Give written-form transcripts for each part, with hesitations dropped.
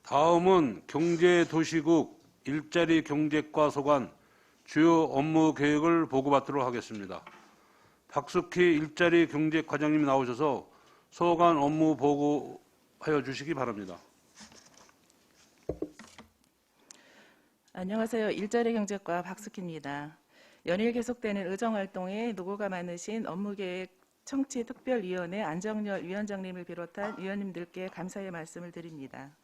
다음은 경제도시국 일자리경제과 소관 주요 업무 계획을 보고받도록 하겠습니다. 박숙희 일자리경제과장님 나오셔서 소관 업무 보고하여 주시기 바랍니다. 안녕하세요. 일자리경제과 박숙희입니다. 연일 계속되는 의정활동에 노고가 많으신 업무계획 청취특별위원회 안정열 위원장님을 비롯한 위원님들께 감사의 말씀을 드립니다.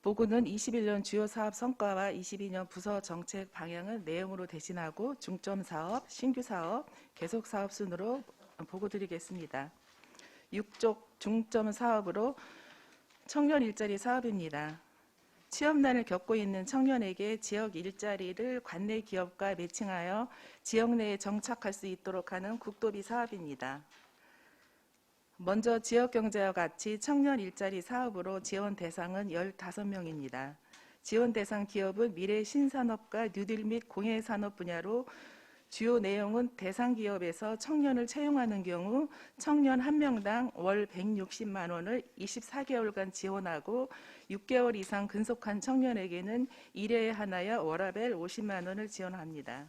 보고는 21년 주요 사업 성과와 22년 부서 정책 방향을 내용으로 대신하고 중점 사업, 신규 사업, 계속 사업 순으로 보고드리겠습니다. 6쪽 중점 사업으로 청년 일자리 사업입니다. 취업난을 겪고 있는 청년에게 지역 일자리를 관내 기업과 매칭하여 지역 내에 정착할 수 있도록 하는 국도비 사업입니다. 먼저 지역경제와 같이 청년 일자리 사업으로 지원 대상은 15명입니다. 지원 대상 기업은 미래 신산업과 뉴딜 및 공예산업 분야로 주요 내용은 대상 기업에서 청년을 채용하는 경우 청년 1명당 월 160만 원을 24개월간 지원하고 6개월 이상 근속한 청년에게는 1회에 하나여 워라벨 50만 원을 지원합니다.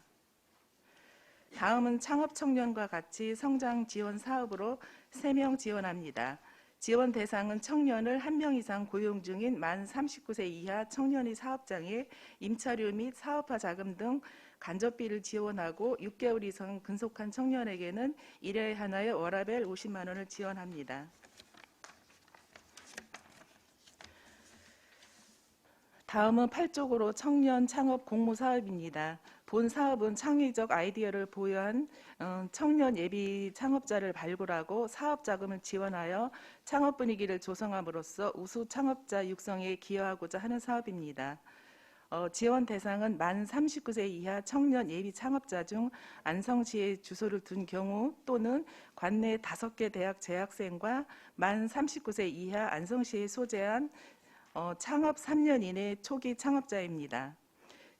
다음은 창업 청년과 같이 성장 지원 사업으로 3명 지원합니다. 지원 대상은 청년을 1명 이상 고용 중인 만 39세 이하 청년의 사업장에 임차료 및 사업화 자금 등 간접비를 지원하고 6개월 이상 근속한 청년에게는 1회에 하나여 워라벨 50만 원을 지원합니다. 다음은 8쪽으로 청년 창업 공모 사업입니다. 본 사업은 창의적 아이디어를 보유한 청년 예비 창업자를 발굴하고 사업 자금을 지원하여 창업 분위기를 조성함으로써 우수 창업자 육성에 기여하고자 하는 사업입니다. 지원 대상은 만 39세 이하 청년 예비 창업자 중 안성시에 주소를 둔 경우 또는 관내 5개 대학 재학생과 만 39세 이하 안성시에 소재한 창업 3년 이내 초기 창업자입니다.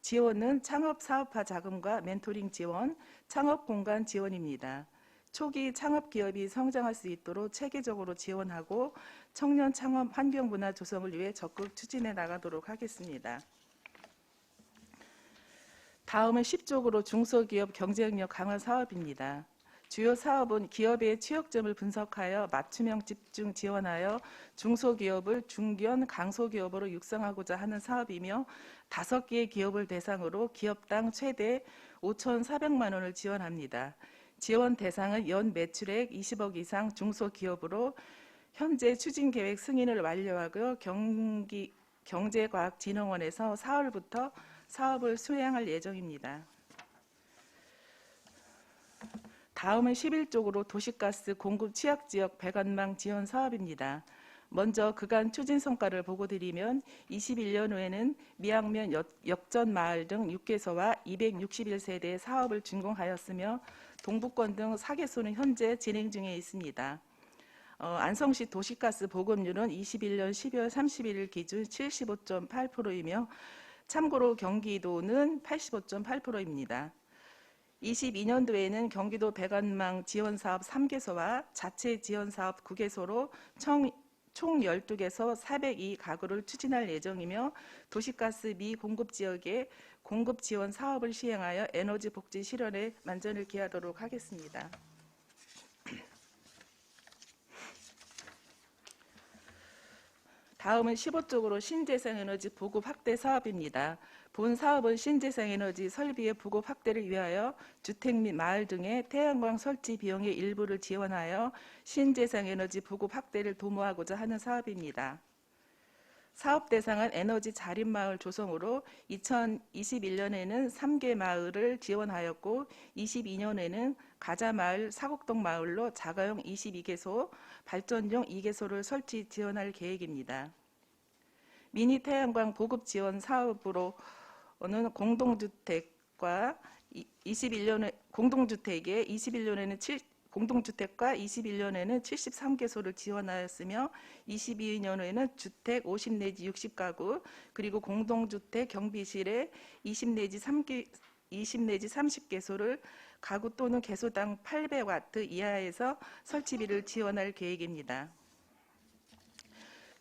지원은 창업 사업화 자금과 멘토링 지원, 창업 공간 지원입니다. 초기 창업 기업이 성장할 수 있도록 체계적으로 지원하고 청년 창업 환경 문화 조성을 위해 적극 추진해 나가도록 하겠습니다. 다음은 10쪽으로 중소기업 경쟁력 강화 사업입니다. 주요 사업은 기업의 취약점을 분석하여 맞춤형 집중 지원하여 중소기업을 중견 강소기업으로 육성하고자 하는 사업이며 5개의 기업을 대상으로 기업당 최대 5,400만 원을 지원합니다. 지원 대상은 연 매출액 20억 이상 중소기업으로 현재 추진계획 승인을 완료하고 경제과학진흥원에서 4월부터 사업을 수행할 예정입니다. 다음은 11쪽으로 도시가스 공급 취약지역 배관망 지원 사업입니다. 먼저 그간 추진 성과를 보고드리면 21년도에는 미양면 역전마을 등 6개소와 261세대의 사업을 준공하였으며 동북권 등 4개소는 현재 진행 중에 있습니다. 안성시 도시가스 보급률은 21년 12월 31일 기준 75.8%이며 참고로 경기도는 85.8%입니다. 22년도에는 경기도 배관망 지원사업 3개소와 자체 지원사업 9개소로 총 12개소 402가구를 추진할 예정이며 도시가스 미공급 지역에 공급 지원 사업을 시행하여 에너지 복지 실현에 만전을 기하도록 하겠습니다. 다음은 15쪽으로 신재생에너지 보급 확대 사업입니다. 본 사업은 신재생에너지 설비의 보급 확대를 위하여 주택 및 마을 등의 태양광 설치 비용의 일부를 지원하여 신재생에너지 보급 확대를 도모하고자 하는 사업입니다. 사업 대상은 에너지 자립마을 조성으로 2021년에는 3개 마을을 지원하였고 22년에는 가자마을 사곡동 마을로 자가용 22개소, 발전용 2개소를 설치 지원할 계획입니다. 미니 태양광 보급 지원 사업으로는 공동주택과 21년에는 공동주택과 21년에는 73개소를 지원하였으며 22년에는 주택 50 내지 60가구 그리고 공동주택 경비실에 20 내지 30개소를 가구 또는 개소당 800와트 이하에서 설치비를 지원할 계획입니다.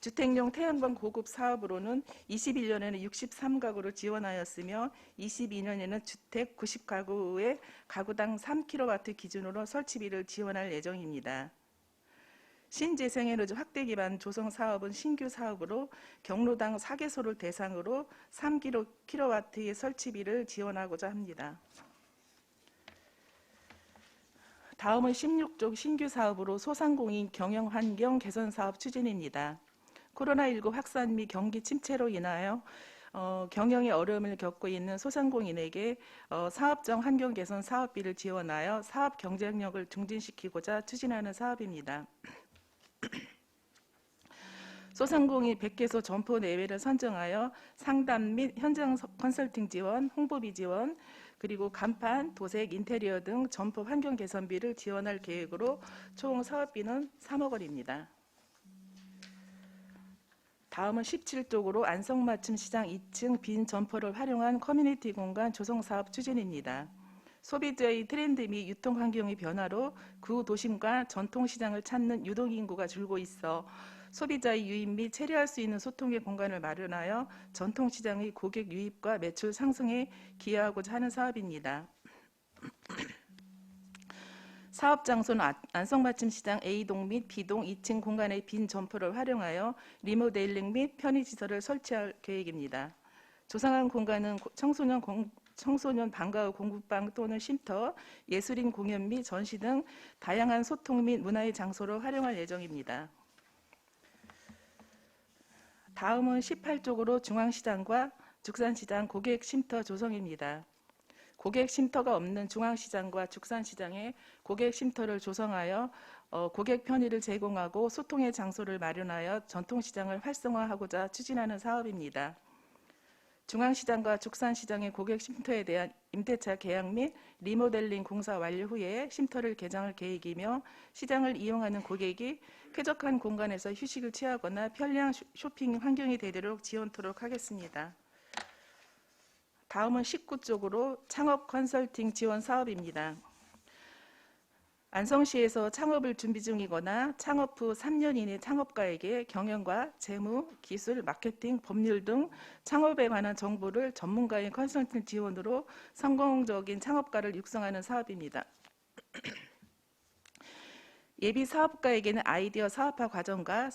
주택용 태양광 공급 사업으로는 21년에는 63가구를 지원하였으며 22년에는 주택 90가구에 가구당 3kW 기준으로 설치비를 지원할 예정입니다. 신재생에너지 확대 기반 조성 사업은 신규 사업으로 경로당 4개소를 대상으로 3kW의 설치비를 지원하고자 합니다. 다음은 16조 신규 사업으로 소상공인 경영 환경 개선 사업 추진입니다. 코로나19 확산 및 경기 침체로 인하여 경영에 어려움을 겪고 있는 소상공인에게 사업적 환경 개선 사업비를 지원하여 사업 경쟁력을 증진시키고자 추진하는 사업입니다. 소상공인 100개소 점포 내외를 선정하여 상담 및 현장 컨설팅 지원, 홍보비 지원, 그리고 간판, 도색, 인테리어 등 점포 환경 개선비를 지원할 계획으로 총 사업비는 3억 원입니다. 다음은 17쪽으로 안성맞춤 시장 2층 빈 점포를 활용한 커뮤니티 공간 조성 사업 추진입니다. 소비자의 트렌드 및 유통 환경의 변화로 구도심과 전통시장을 찾는 유동인구가 줄고 있어 소비자의 유입 및 체류할 수 있는 소통의 공간을 마련하여 전통시장의 고객 유입과 매출 상승에 기여하고자 하는 사업입니다. 사업 장소는 안성맞춤 시장 A동 및 B동 2층 공간의 빈 점포를 활용하여 리모델링 및 편의시설을 설치할 계획입니다. 조성한 공간은 청소년 방과 후 공부방 또는 쉼터, 예술인 공연 및 전시 등 다양한 소통 및 문화의 장소로 활용할 예정입니다. 다음은 18쪽으로 중앙시장과 죽산시장 고객 쉼터 조성입니다. 고객 쉼터가 없는 중앙시장과 죽산시장에 고객 쉼터를 조성하여 고객 편의를 제공하고 소통의 장소를 마련하여 전통시장을 활성화하고자 추진하는 사업입니다. 중앙시장과 죽산시장의 고객 쉼터에 대한 임대차 계약 및 리모델링 공사 완료 후에 쉼터를 개장할 계획이며 시장을 이용하는 고객이 쾌적한 공간에서 휴식을 취하거나 편리한 쇼핑 환경이 되도록 지원토록 하겠습니다. 다음은 19쪽으로 창업 컨설팅 지원 사업입니다. 안성시에서 창업을 준비 중이거나 창업 후 3년 이내 창업가에게 경영과 재무, 기술, 마케팅, 법률 등 창업에 관한 정보를 전문가의 컨설팅 지원으로 성공적인 창업가를 육성하는 사업입니다. 예비 사업가에게는 아이디어 사업화 과정과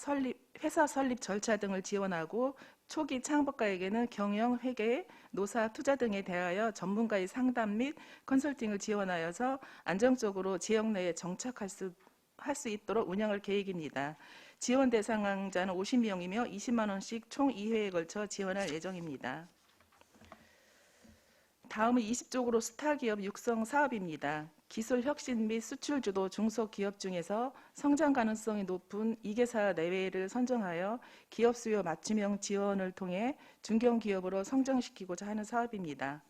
회사 설립 절차 등을 지원하고 초기 창업가에게는 경영, 회계, 노사, 투자 등에 대하여 전문가의 상담 및 컨설팅을 지원하여서 안정적으로 지역 내에 정착할 수 있도록 운영할 계획입니다. 지원 대상자는 50명이며 20만 원씩 총 2회에 걸쳐 지원할 예정입니다. 다음은 20쪽으로 스타기업 육성 사업입니다. 기술 혁신 및 수출 주도 중소기업 중에서 성장 가능성이 높은 2개사 내외를 선정하여 기업 수요 맞춤형 지원을 통해 중견기업으로 성장시키고자 하는 사업입니다.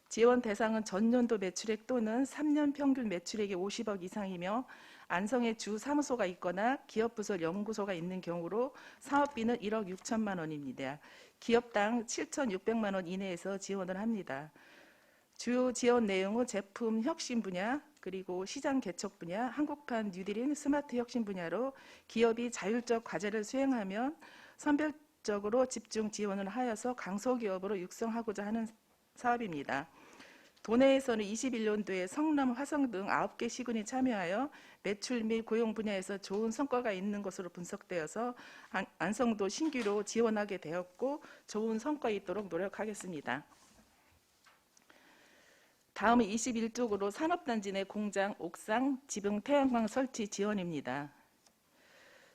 지원 대상은 전년도 매출액 또는 3년 평균 매출액이 50억 이상이며 안성에 주 사무소가 있거나 기업부설 연구소가 있는 경우로 사업비는 1억 6천만 원입니다. 기업당 7,600만 원 이내에서 지원을 합니다. 주요 지원 내용은 제품 혁신 분야, 그리고 시장 개척 분야, 한국판 뉴딜인 스마트 혁신 분야로 기업이 자율적 과제를 수행하면 선별적으로 집중 지원을 하여서 강소기업으로 육성하고자 하는 사업입니다. 도내에서는 21년도에 성남, 화성 등 9개 시군이 참여하여 매출 및 고용 분야에서 좋은 성과가 있는 것으로 분석되어서 안성도 신규로 지원하게 되었고 좋은 성과 있도록 노력하겠습니다. 다음은 21쪽으로 산업단지 내 공장, 옥상, 지붕 태양광 설치 지원입니다.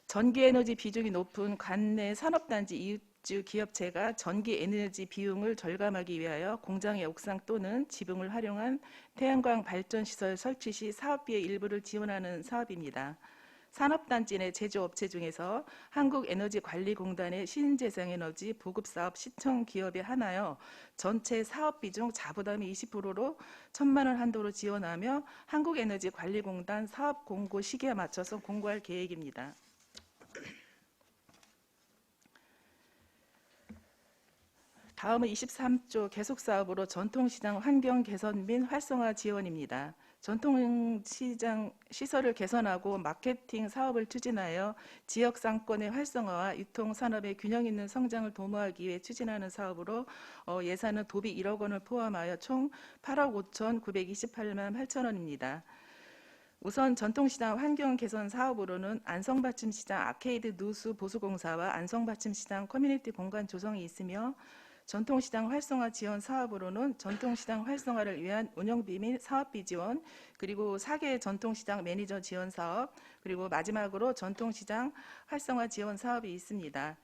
전기에너지 비중이 높은 관내 산업단지 이웃주 기업체가 전기에너지 비용을 절감하기 위하여 공장의 옥상 또는 지붕을 활용한 태양광 발전시설 설치 시 사업비의 일부를 지원하는 사업입니다. 산업단지 내 제조업체 중에서 한국에너지관리공단의 신재생에너지 보급사업 시청 기업에 하나여 전체 사업비 중 자부담이 20%로 1,000만 원 한도로 지원하며 한국에너지관리공단 사업 공고 시기에 맞춰서 공고할 계획입니다. 다음은 23조 계속사업으로 전통시장 환경 개선 및 활성화 지원입니다. 전통시장 시설을 개선하고 마케팅 사업을 추진하여 지역 상권의 활성화와 유통 산업의 균형 있는 성장을 도모하기 위해 추진하는 사업으로 예산은 도비 1억 원을 포함하여 총 8억 5,928만 8천 원입니다. 우선 전통시장 환경 개선 사업으로는 안성받침시장 아케이드 누수 보수공사와 안성받침시장 커뮤니티 공간 조성이 있으며, 전통시장 활성화 지원 사업으로는 전통시장 활성화를 위한 운영비 및 사업비 지원, 그리고 4개 전통시장 매니저 지원 사업, 그리고 마지막으로 전통시장 활성화 지원 사업이 있습니다.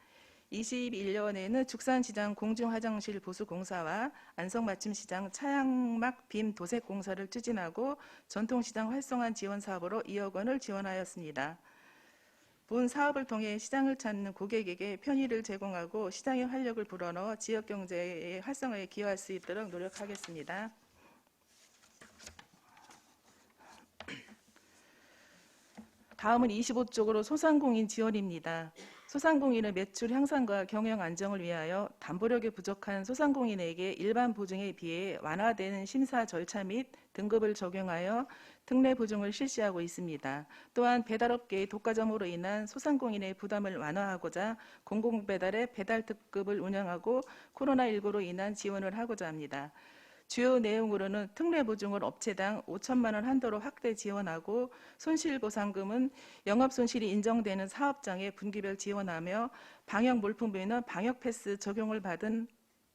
21년에는 죽산시장 공중화장실 보수공사와 안성맞춤시장 차양막 빔 도색공사를 추진하고 전통시장 활성화 지원 사업으로 2억 원을 지원하였습니다. 본 사업을 통해 시장을 찾는 고객에게 편의를 제공하고 시장의 활력을 불어넣어 지역경제의 활성화에 기여할 수 있도록 노력하겠습니다. 다음은 25쪽으로 소상공인 지원입니다. 소상공인의 매출 향상과 경영 안정을 위하여 담보력이 부족한 소상공인에게 일반 보증에 비해 완화되는 심사 절차 및 등급을 적용하여 특례 보증을 실시하고 있습니다. 또한 배달업계의 독과점으로 인한 소상공인의 부담을 완화하고자 공공배달의 배달 특급을 운영하고 코로나19로 인한 지원을 하고자 합니다. 주요 내용으로는 특례 보증을 업체당 5천만 원 한도로 확대 지원하고, 손실보상금은 영업손실이 인정되는 사업장에 분기별 지원하며, 방역물품부에는 방역패스 적용을 받은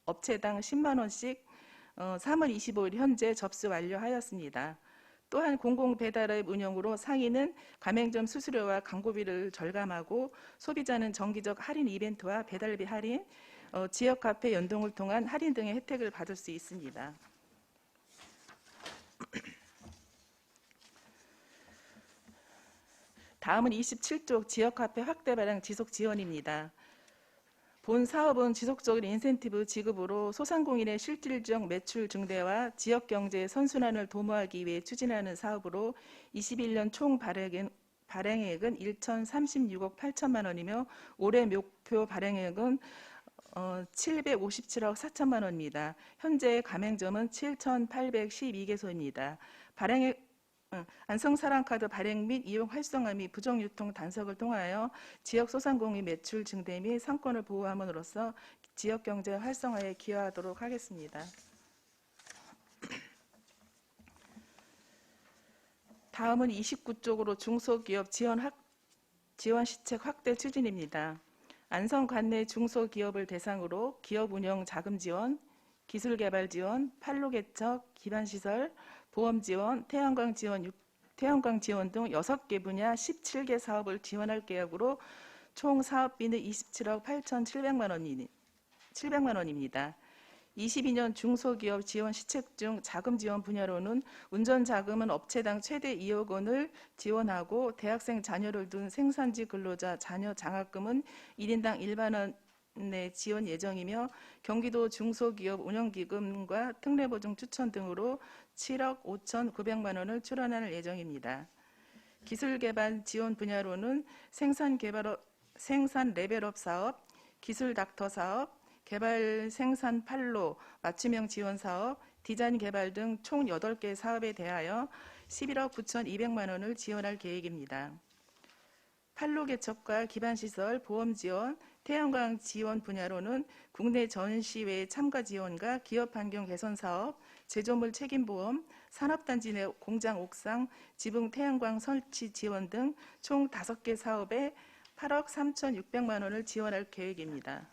업체당 10만 원씩 3월 25일 현재 접수 완료하였습니다. 또한 공공배달앱 운영으로 상인은 가맹점 수수료와 광고비를 절감하고, 소비자는 정기적 할인 이벤트와 배달비 할인, 지역 카페 연동을 통한 할인 등의 혜택을 받을 수 있습니다. 다음은 27쪽 지역 카페 확대 발행 지속 지원입니다. 본 사업은 지속적인 인센티브 지급으로 소상공인의 실질적 매출 증대와 지역 경제의 선순환을 도모하기 위해 추진하는 사업으로 21년 총 발행액은 1,036억 8천만 원이며 올해 목표 발행액은 757억 4천만 원입니다. 현재 가맹점은 7,812개소입니다. 안성사랑카드 발행 및 이용 활성화 및 부정유통 단속을 통하여 지역 소상공인 매출 증대 및 상권을 보호함으로써 지역경제 활성화에 기여하도록 하겠습니다. 다음은 29쪽으로 중소기업 지원 시책 확대 추진입니다. 안성 관내 중소기업을 대상으로 기업 운영 자금 지원, 기술 개발 지원, 판로 개척, 기반시설, 보험 지원, 태양광 지원 등 6개 분야 17개 사업을 지원할 계획으로 총 사업비는 27억 8,700만 원입니다. 22년 중소기업 지원 시책 중 자금 지원 분야로는 운전자금은 업체당 최대 2억 원을 지원하고, 대학생 자녀를 둔 생산지 근로자 자녀 장학금은 1인당 1만 원의 지원 예정이며, 경기도 중소기업 운영기금과 특례보증 추천 등으로 7억 5,900만 원을 출원할 예정입니다. 기술개발 지원 분야로는 생산 레벨업 사업, 기술 닥터 사업, 개발 생산 판로, 맞춤형 지원 사업, 디자인 개발 등 총 8개 사업에 대하여 11억 9,200만 원을 지원할 계획입니다. 판로 개척과 기반시설, 보험 지원, 태양광 지원 분야로는 국내 전시회 참가 지원과 기업 환경 개선 사업, 제조물 책임보험, 산업단지 내 공장 옥상, 지붕 태양광 설치 지원 등 총 5개 사업에 8억 3,600만 원을 지원할 계획입니다.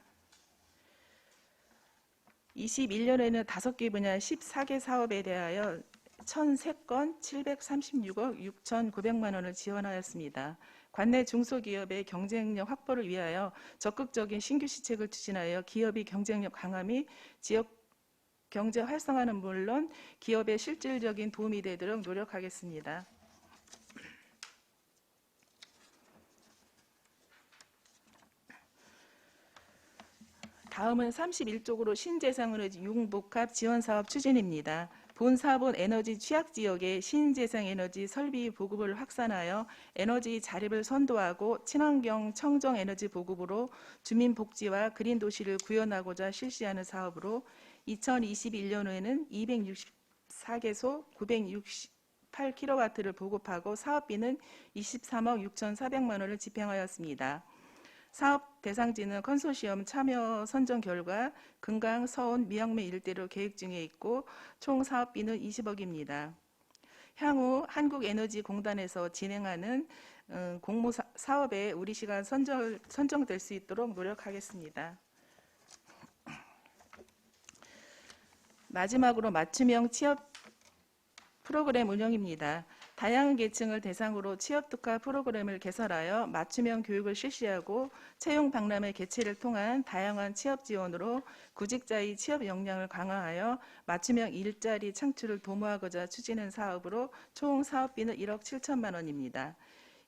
21년에는 5개 분야 14개 사업에 대하여 1,003건 736억 6,900만 원을 지원하였습니다. 관내 중소기업의 경쟁력 확보를 위하여 적극적인 신규 시책을 추진하여 기업의 경쟁력 강화 및 지역 경제 활성화는 물론 기업의 실질적인 도움이 되도록 노력하겠습니다. 다음은 31쪽으로 신재생에너지 융복합 지원사업 추진입니다. 본 사업은 에너지 취약지역의 신재생에너지 설비 보급을 확산하여 에너지 자립을 선도하고 친환경 청정에너지 보급으로 주민복지와 그린도시를 구현하고자 실시하는 사업으로 2021년에는 264개소 8kW를 보급하고 사업비는 23억 6,400만 원을 집행하였습니다. 사업 대상지는 컨소시엄 참여 선정 결과 금강, 서운, 미양매 일대로 계획 중에 있고 총 사업비는 20억입니다. 향후 한국에너지공단에서 진행하는 공모 사업에 우리 시가 선정될 수 있도록 노력하겠습니다. 마지막으로 맞춤형 취업 프로그램 운영입니다. 다양한 계층을 대상으로 취업 특화 프로그램을 개설하여 맞춤형 교육을 실시하고 채용 박람회 개최를 통한 다양한 취업 지원으로 구직자의 취업 역량을 강화하여 맞춤형 일자리 창출을 도모하고자 추진한 사업으로 총 사업비는 1억 7천만 원입니다.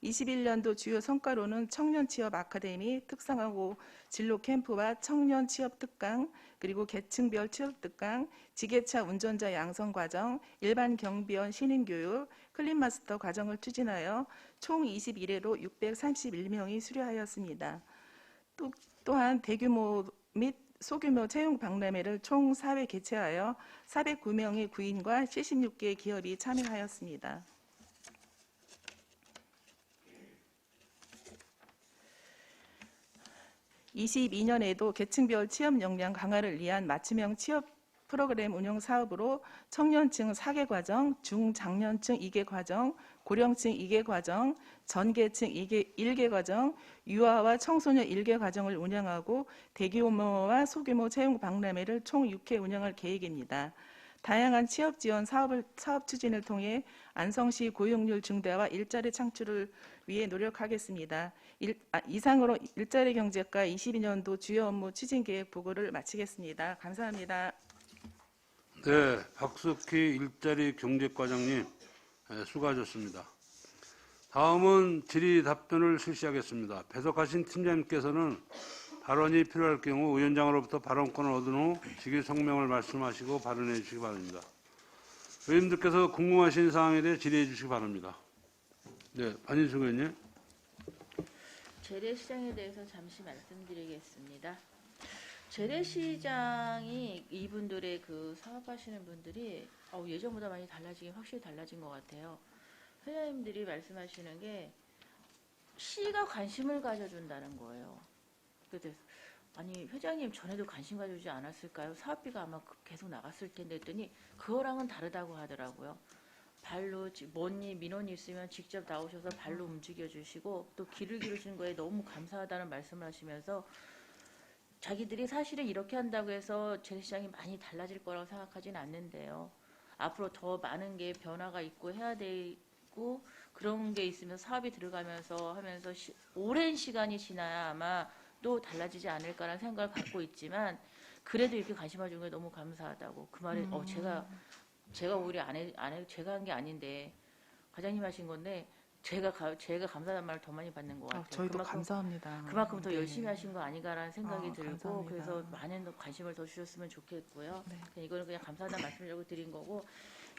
21년도 주요 성과로는 청년 취업 아카데미, 특성화고 진로 캠프와 청년 취업 특강, 그리고 계층별 취업 특강, 지게차 운전자 양성 과정, 일반 경비원 신임 교육, 클린마스터 과정을 추진하여 총 21회로 631명이 수료하였습니다. 또한 대규모 및 소규모 채용 박람회를 총 4회 개최하여 409명의 구인과 76개의 기업이 참여하였습니다. (22년에도) 계층별 취업 역량 강화를 위한 맞춤형 취업 프로그램 운영 사업으로 청년층 4개 과정, 중장년층 2개 과정, 고령층 2개 과정, 전계층 1개 과정, 유아와 청소년 1개 과정을 운영하고 대규모와 소규모 채용 박람회를 총 6회 운영할 계획입니다. 다양한 취업 지원 사업 추진을 통해 안성시 고용률 증대와 일자리 창출을 위해 노력하겠습니다. 이상으로 일자리 경제과 22년도 주요 업무 추진 계획 보고를 마치겠습니다. 감사합니다. 네, 박숙희 일자리 경제과장님 수고하셨습니다. 다음은 질의 답변을 실시하겠습니다. 배석하신 팀장님께서는 발언이 필요할 경우 위원장으로부터 발언권을 얻은 후 직위 성명을 말씀하시고 발언해 주시기 바랍니다. 의원님들께서 궁금하신 사항에 대해 질의해 주시기 바랍니다. 네, 안인숙 의원님. 재래시장에 대해서 잠시 말씀드리겠습니다. 재래시장이 이분들의 그 사업하시는 분들이 예전보다 많이 확실히 달라진 것 같아요. 회장님들이 말씀하시는 게 시가 관심을 가져준다는 거예요. 그래서 아니 회장님 전에도 관심 가져주지 않았을까요? 사업비가 아마 계속 나갔을 텐데 했더니 그거랑은 다르다고 하더라고요. 발로 민원이 있으면 직접 나오셔서 발로 움직여 주시고 또 길을 기르시는 거에 너무 감사하다는 말씀을 하시면서 자기들이 사실은 이렇게 한다고 해서 재래시장이 많이 달라질 거라고 생각하진 않는데요. 앞으로 더 많은 게 변화가 있고 해야 되고 그런 게 있으면 사업이 들어가면서 하면서 오랜 시간이 지나야 아마 또 달라지지 않을까라는 생각을 갖고 있지만 그래도 이렇게 관심을 주는 게 너무 감사하다고 그 말에 제가 오히려 제가 한 게 아닌데 과장님 하신 건데 제가 감사하다는 말을 더 많이 받는 것 같아요. 저희도 감사합니다. 그만큼 더 네. 열심히 하신 거 아닌가라는 생각이 들고 감사합니다. 그래서 많은 관심을 더 주셨으면 좋겠고요. 네. 이거는 그냥 감사하다는 말씀을 드린 거고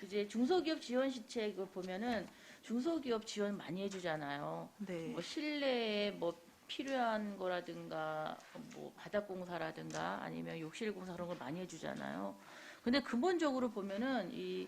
이제 중소기업 지원 시책을 보면은 중소기업 지원 많이 해주잖아요. 네. 뭐 실내에 뭐 필요한 거라든가 뭐 바닥공사라든가 아니면 욕실공사 그런 걸 많이 해주잖아요. 근데 근본적으로 보면은 이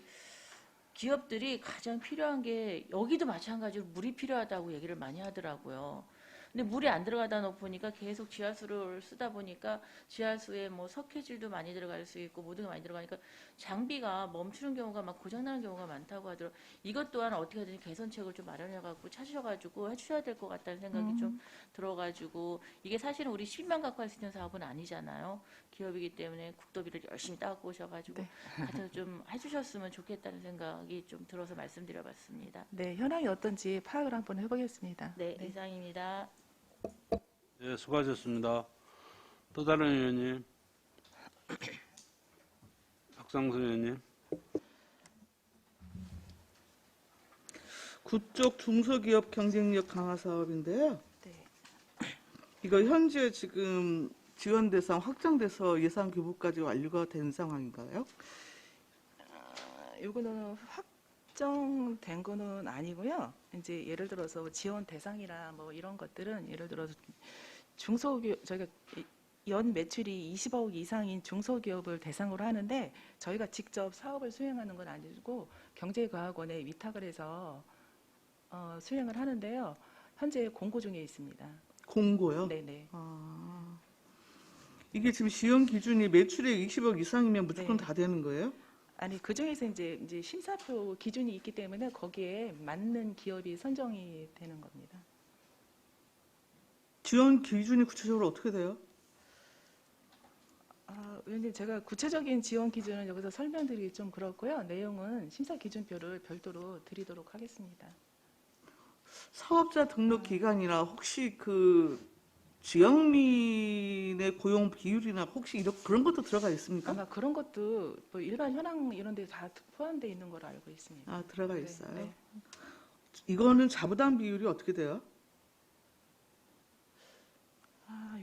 기업들이 가장 필요한 게 여기도 마찬가지로 물이 필요하다고 얘기를 많이 하더라고요. 근데 물이 안 들어가다 보니까 계속 지하수를 쓰다 보니까 지하수에 뭐 석회질도 많이 들어갈 수 있고 모든 게 많이 들어가니까 장비가 멈추는 경우가 막 고장나는 경우가 많다고 하더라고요. 이것 또한 어떻게 하든지 개선책을 좀 마련해갖고 찾으셔가지고 해주셔야 될 것 같다는 생각이 좀 들어가지고 이게 사실은 우리 10만 갖고 할 수 있는 사업은 아니잖아요. 기업이기 때문에 국도비를 열심히 따고 오셔가지고 같아서 좀 해주셨으면 좋겠다는 생각이 좀 들어서 말씀드려봤습니다. 네, 현황이 어떤지 파악을 한번 해보겠습니다. 네, 이상입니다. 네, 수고하셨습니다. 또 다른 의원님. 박상수 의원님. 구쪽 중소기업 경쟁력 강화 사업인데요. 네. 이거 현재 지금 지원 대상 확장돼서 예산 교부까지 완료가 된 상황인가요? 이거는 확정된 거는 아니고요. 이제 예를 들어서 지원 대상이나 뭐 이런 것들은 예를 들어서 중소기업 저희가 연 매출이 20억 이상인 중소기업을 대상으로 하는데 저희가 직접 사업을 수행하는 건 아니고 경제과학원에 위탁을 해서 수행을 하는데요. 현재 공고 중에 있습니다. 공고요? 네네. 아, 이게 지금 지원 기준이 매출액 20억 이상이면 무조건 네. 다 되는 거예요? 아니 그 중에서 이제 심사표 기준이 있기 때문에 거기에 맞는 기업이 선정이 되는 겁니다. 지원 기준이 구체적으로 어떻게 돼요? 의원님 제가 구체적인 지원 기준은 여기서 설명드리기 좀 그렇고요. 내용은 심사 기준표를 별도로 드리도록 하겠습니다. 사업자 등록 기간이나 혹시 그 지역민의 고용 비율이나 혹시 그런 것도 들어가 있습니까? 아마 그런 것도 뭐 일반 현황 이런 데 다 포함되어 있는 걸로 알고 있습니다. 아, 들어가 네, 있어요. 네. 이거는 자부담 비율이 어떻게 돼요?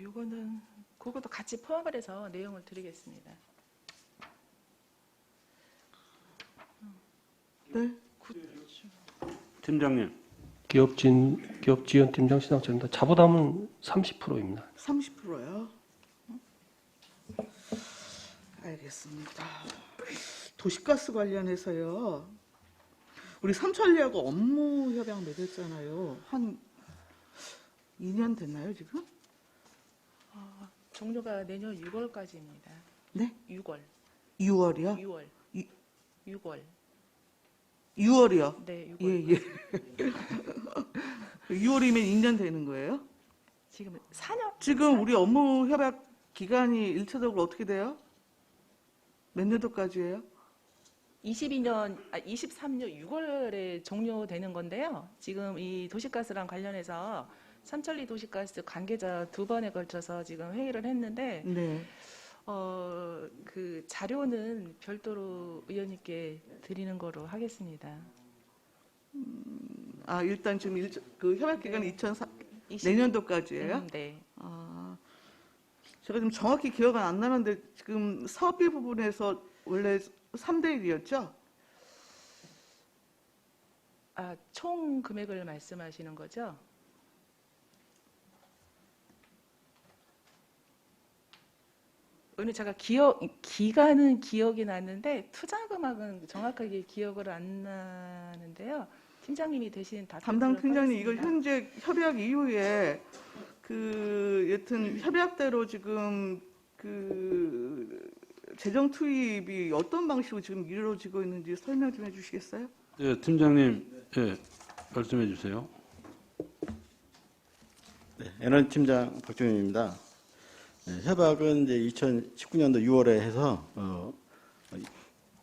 요거는 그것도 같이 포함을 해서 내용을 드리겠습니다. 네. 팀장님. 기업지원팀장 신상철입니다. 자부담은 30%입니다. 30%요? 알겠습니다. 도시가스 관련해서요. 우리 삼천리하고 업무 협약 맺었잖아요. 한 2년 됐나요, 지금? 종료가 내년 6월까지입니다. 네? 6월. 6월이요? 6월. 이- 6월. 6월이요? 네, 6월. 예, 예. 6월이면 2년 되는 거예요? 지금 4년. 지금 우리 업무 협약 기간이 일차적으로 어떻게 돼요? 몇 년도까지예요? 23년 6월에 종료되는 건데요. 지금 이 도시가스랑 관련해서 삼천리 도시가스 관계자 2번에 걸쳐서 지금 회의를 했는데 네. 그 자료는 별도로 의원님께 드리는 거로 하겠습니다. 아, 일단 지금 그 협약 기간이 20 내년도까지예요? 네. 아, 제가 지금 정확히 기억은 안 나는데 지금 사업비 부분에서 원래 3대 1이었죠? 총 금액을 말씀하시는 거죠? 오늘 제가 기간은 기억이 났는데 투자 금액은 정확하게 기억을 안 나는데요. 팀장님이 대신 다 담당 드리도록 팀장님, 이거 하겠습니다. 현재 협약 이후에 여튼 협약대로 지금 재정 투입이 어떤 방식으로 지금 이루어지고 있는지 설명 좀 해주시겠어요? 예, 팀장님, 예, 말씀해 주세요. 네, 에너지팀장 박종윤입니다. 네, 협약은 이제 2019년도 6월에 해서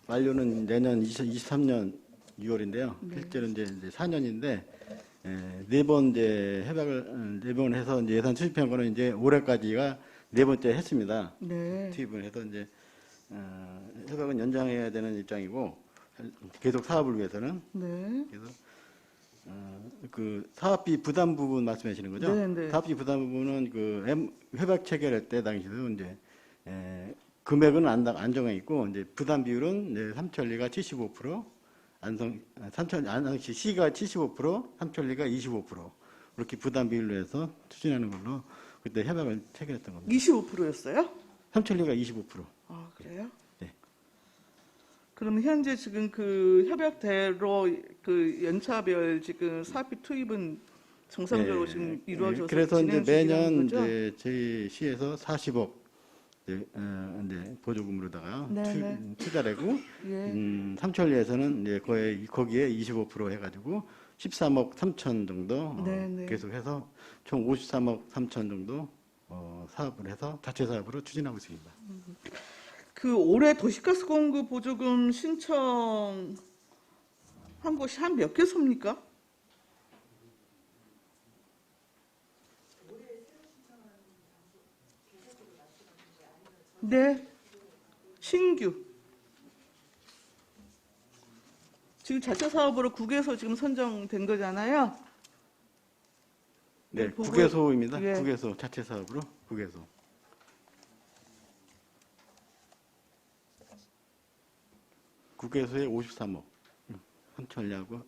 만료는 내년 2023년 6월인데요. 네. 실제로 이제 4년인데 네 번 이제 협약을 4번 해서 이제 예산 투입한 거는 이제 올해까지가 4번째 했습니다. 네. 투입을 해서 이제 협약은 연장해야 되는 입장이고 계속 사업을 위해서는 네. 그래서 그 사업비 부담 부분 말씀하시는 거죠? 네, 네. 사업비 부담 부분은 협약 체결할 때 당시도 이제 금액은 안 정해 있고 이제 부담 비율은 이제 삼천리가 75%, 안성시 시가 75%, 삼천리가 25% 이렇게 부담 비율로 해서 추진하는 걸로 그때 협약을 체결했던 겁니다. 25%였어요? 삼천리가 25%. 아, 그래요? 네. 그럼 현재 지금 그 협약대로 그 연차별 지금 사업비 투입은 정상적으로 네. 지금 이루어져서 그래서 이제 진행 중이라는 매년 거죠? 이제 저희 시에서 40억 이제 보조금으로다가 네네. 투자되고 예. 삼천리에서는 이제 거기에 25% 해가지고 13억 3천 정도 네네. 계속해서 총 53억 3천 정도 사업을 해서 자체 사업으로 추진하고 있습니다. 그 올해 도시가스 공급 보조금 신청한 곳이 한 몇 개소입니까? 네, 신규. 지금 자체 사업으로 9개소 지금 선정된 거잖아요. 네, 보고- 9개소입니다. 예. 9개소 자체 사업으로 9개소. 9개소에 53억. 삼천리하고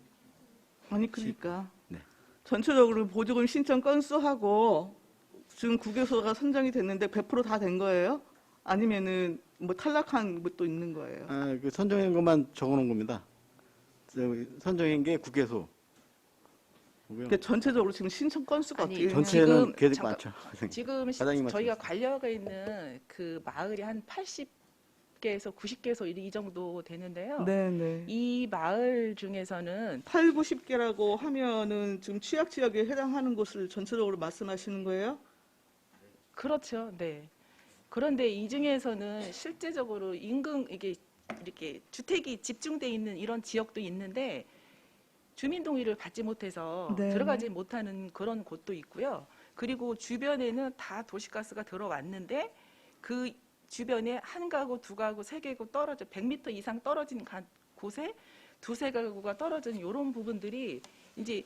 아니 그러니까 네. 전체적으로 보조금 신청 건수하고 지금 국외소가 선정이 됐는데 100% 다 된 거예요? 아니면은 뭐 탈락한 것도 있는 거예요? 그 선정한 것만 적어놓은 겁니다. 선정한 게 국회소. 그러니까 전체적으로 지금 신청 건수가 아니, 어떻게 전체는 지금 계속 잠깐- 많죠. 지금 과장님 저희가 말씀하세요. 관여가 있는 그 마을이 한 80개에서 90개소 이 정도 되는데요. 네네. 이 마을 중에서는 8, 90개라고 하면은 지금 취약 지역에 해당하는 곳을 전체적으로 말씀하시는 거예요? 그렇죠. 네. 그런데 이 중에서는 실제적으로 인근 이게 이렇게 주택이 집중돼 있는 이런 지역도 있는데 주민 동의를 받지 못해서 네. 들어가지 못하는 그런 곳도 있고요. 그리고 주변에는 다 도시가스가 들어왔는데 그 주변에 한 가구, 두 가구, 세 가구 떨어져 100m 이상 떨어진 곳에 두세 가구가 떨어진 이런 부분들이 이제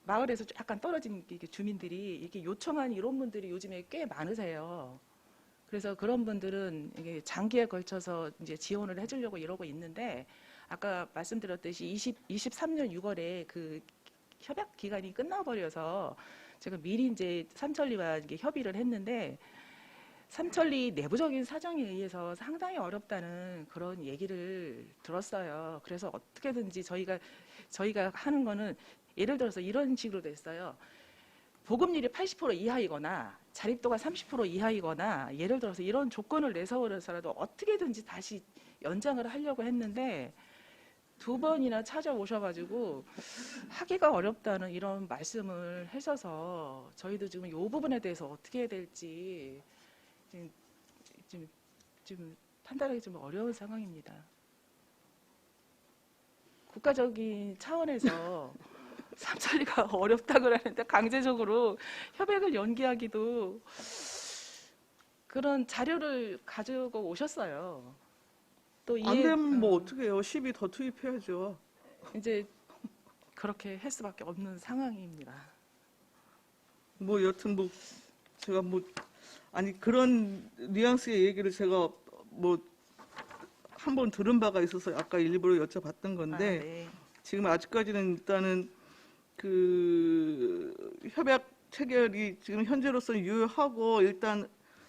마을에서 약간 떨어진 이렇게 주민들이 이렇게 요청한 이런 분들이 요즘에 꽤 많으세요. 그래서 그런 분들은 이게 장기에 걸쳐서 이제 지원을 해주려고 이러고 있는데 아까 말씀드렸듯이 23년 6월에 그 협약 기간이 끝나버려서 제가 미리 이제 삼천리와 이게 협의를 했는데 삼천리 내부적인 사정에 의해서 상당히 어렵다는 그런 얘기를 들었어요. 그래서 어떻게든지 저희가 하는 거는 예를 들어서 이런 식으로 됐어요. 보급률이 80% 이하이거나 자립도가 30% 이하이거나 예를 들어서 이런 조건을 내세워서라도 어떻게든지 다시 연장을 하려고 했는데 2번이나 찾아오셔가지고 하기가 어렵다는 이런 말씀을 하셔서 저희도 지금 이 부분에 대해서 어떻게 해야 될지 지금 판단하기 좀 어려운 상황입니다. 국가적인 차원에서 삼천리가 어렵다고 하는데 강제적으로 협약을 연기하기도 그런 자료를 가지고 오셨어요. 또 안 되면 뭐 어떻게 해요? 10이 더 투입해야죠. 이제 그렇게 할 수밖에 없는 상황입니다. 뭐 여튼 뭐 제가 뭐 아니 그런 뉘앙스의 얘기를 제가 뭐 한 번 들은 바가 있어서 아까 일부러 여쭤봤던 건데 네. 지금 아직까지는 일단은 그 협약 체결이 지금 현재로서는 유효하고 일단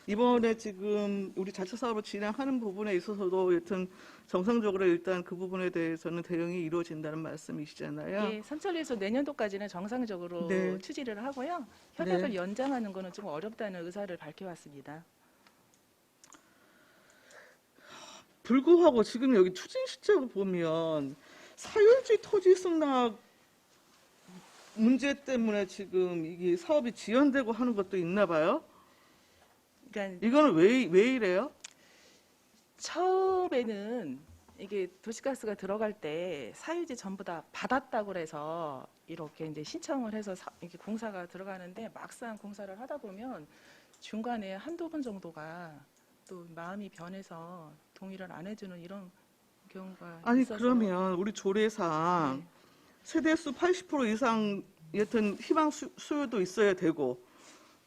이번에 지금 우리 자체 사업을 진행하는 부분에 있어서도 여튼 정상적으로 일단 그 부분에 대해서는 대응이 이루어진다는 말씀이시잖아요. 예, 삼천리에서 내년도까지는 정상적으로 네. 추진을 하고요. 협약을 네. 연장하는 거는 좀 어렵다는 의사를 밝혀왔습니다. 불구하고 지금 여기 추진 시점을 보면 사유지 토지 승낙 문제 때문에 지금 이게 사업이 지연되고 하는 것도 있나 봐요. 그러니까 이거는 왜 이래요? 처음에는 이게 도시가스가 들어갈 때 사유지 전부 다 받았다고 그래서 이렇게 이제 신청을 해서 이렇게 공사가 들어가는데 막상 공사를 하다 보면 중간에 한두 번 정도가 또 마음이 변해서 동의를 안 해주는 이런 경우가 아니 있어서 그러면 우리 조례상 네. 세대수 80% 이상 여튼 희망 수요도 있어야 되고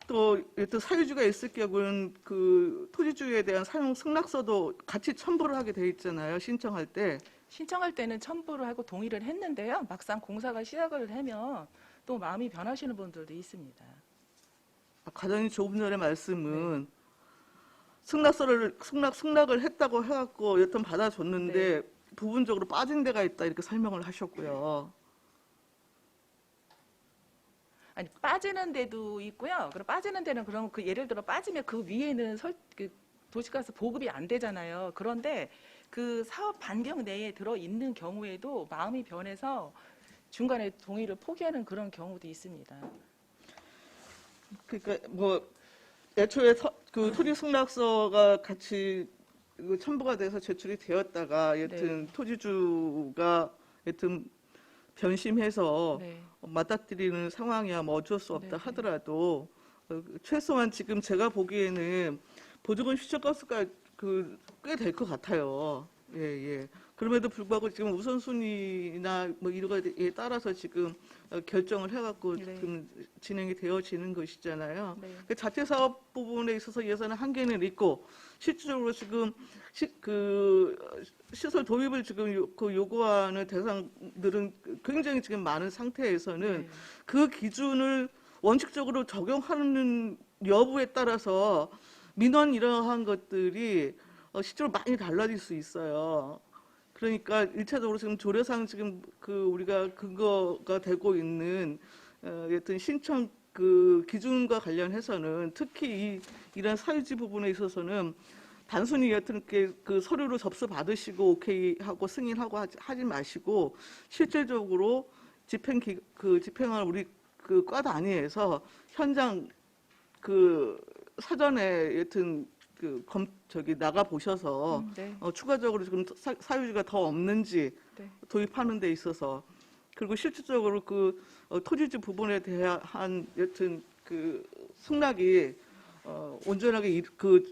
또 여튼 사유지가 있을 경우는 그 토지주에 대한 사용 승낙서도 같이 첨부를 하게 돼 있잖아요. 신청할 때. 신청할 때는 첨부를 하고 동의를 했는데요. 막상 공사가 시작을 하면 또 마음이 변하시는 분들도 있습니다. 과장님 조금 전에 말씀은 승낙을 했다고 해갖고 여튼 받아줬는데 부분적으로 빠진 데가 있다 이렇게 설명을 하셨고요. 아니 빠지는 데도 있고요. 그럼 빠지는 데는 그럼 그 예를 들어 빠지면 그 위에는 그 도시가스 보급이 안 되잖아요. 그런데 그 사업 반경 내에 들어 있는 경우에도 마음이 변해서 중간에 동의를 포기하는 그런 경우도 있습니다. 그러니까 뭐 애초에 그 토지 승낙서가 같이 그 첨부가 돼서 제출이 되었다가 여튼 토지주가 여튼 변심해서 네. 맞닥뜨리는 상황이야 뭐 어쩔 수 없다 네. 하더라도 최소한 지금 제가 보기에는 보조금 시청 건수가 그 꽤 될 것 같아요. 예, 예. 그럼에도 불구하고 지금 우선순위나 뭐 이런 거에 따라서 지금 결정을 해갖고 네. 지금 진행이 되어지는 것이잖아요. 네. 그 자체 사업 부분에 있어서 예산의 한계는 있고 실질적으로 지금 그 시설 도입을 지금 요구하는 대상들은 굉장히 지금 많은 상태에서는 네. 그 기준을 원칙적으로 적용하는 여부에 따라서 민원 이러한 것들이 실제로 많이 달라질 수 있어요. 그러니까 일차적으로 지금 조례상 지금 그 우리가 근거가 되고 있는 여튼 신청 그 기준과 관련해서는 특히 이런 사유지 부분에 있어서는 단순히 여튼 그 서류로 접수 받으시고 오케이 하고 승인하고 하지 마시고 실질적으로 집행을 우리 그 과 단위에서 현장 그 사전에 여튼 나가 보셔서 네. 추가적으로 지금 사유지가 더 없는지 네. 도입하는 데 있어서 그리고 실질적으로 토지지 부분에 대한 여튼 승낙이 온전하게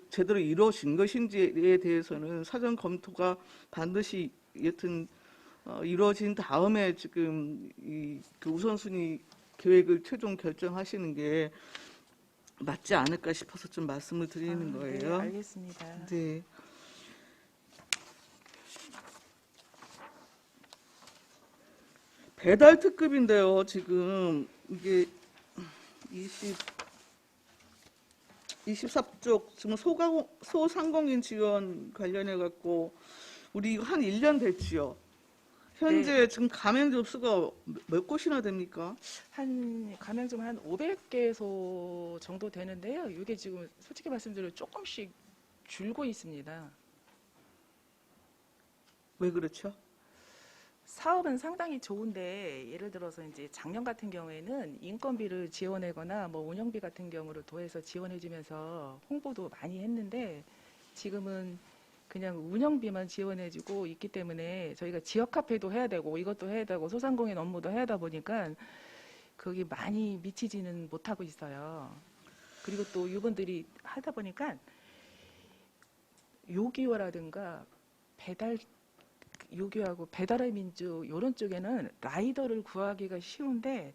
제대로 이루어진 것인지에 대해서는 사전 검토가 반드시 여튼 이루어진 다음에 지금 그 우선순위 계획을 최종 결정하시는 게 맞지 않을까 싶어서 좀 말씀을 드리는 네, 거예요. 알겠습니다. 네. 배달 특급인데요. 지금 이게 24쪽 지금 소상공인 지원 관련해 갖고 우리 이거 한 1년 됐지요. 현재 지금 가맹 접수가 몇 곳이나 됩니까? 한 가맹점 한 500개소 정도 되는데요. 이게 지금 솔직히 말씀드리면 조금씩 줄고 있습니다. 왜 그렇죠? 사업은 상당히 좋은데 예를 들어서 이제 작년 같은 경우에는 인건비를 지원하거나 뭐 운영비 같은 경우를 더해서 지원해주면서 홍보도 많이 했는데 지금은 그냥 운영비만 지원해주고 있기 때문에 저희가 지역 카페도 해야 되고 이것도 해야 되고 소상공인 업무도 해야 하다 보니까 거기 많이 미치지는 못하고 있어요. 그리고 또 이분들이 하다 보니까 요기요라든가 배달 요기요하고 배달의 민족 이런 쪽에는 라이더를 구하기가 쉬운데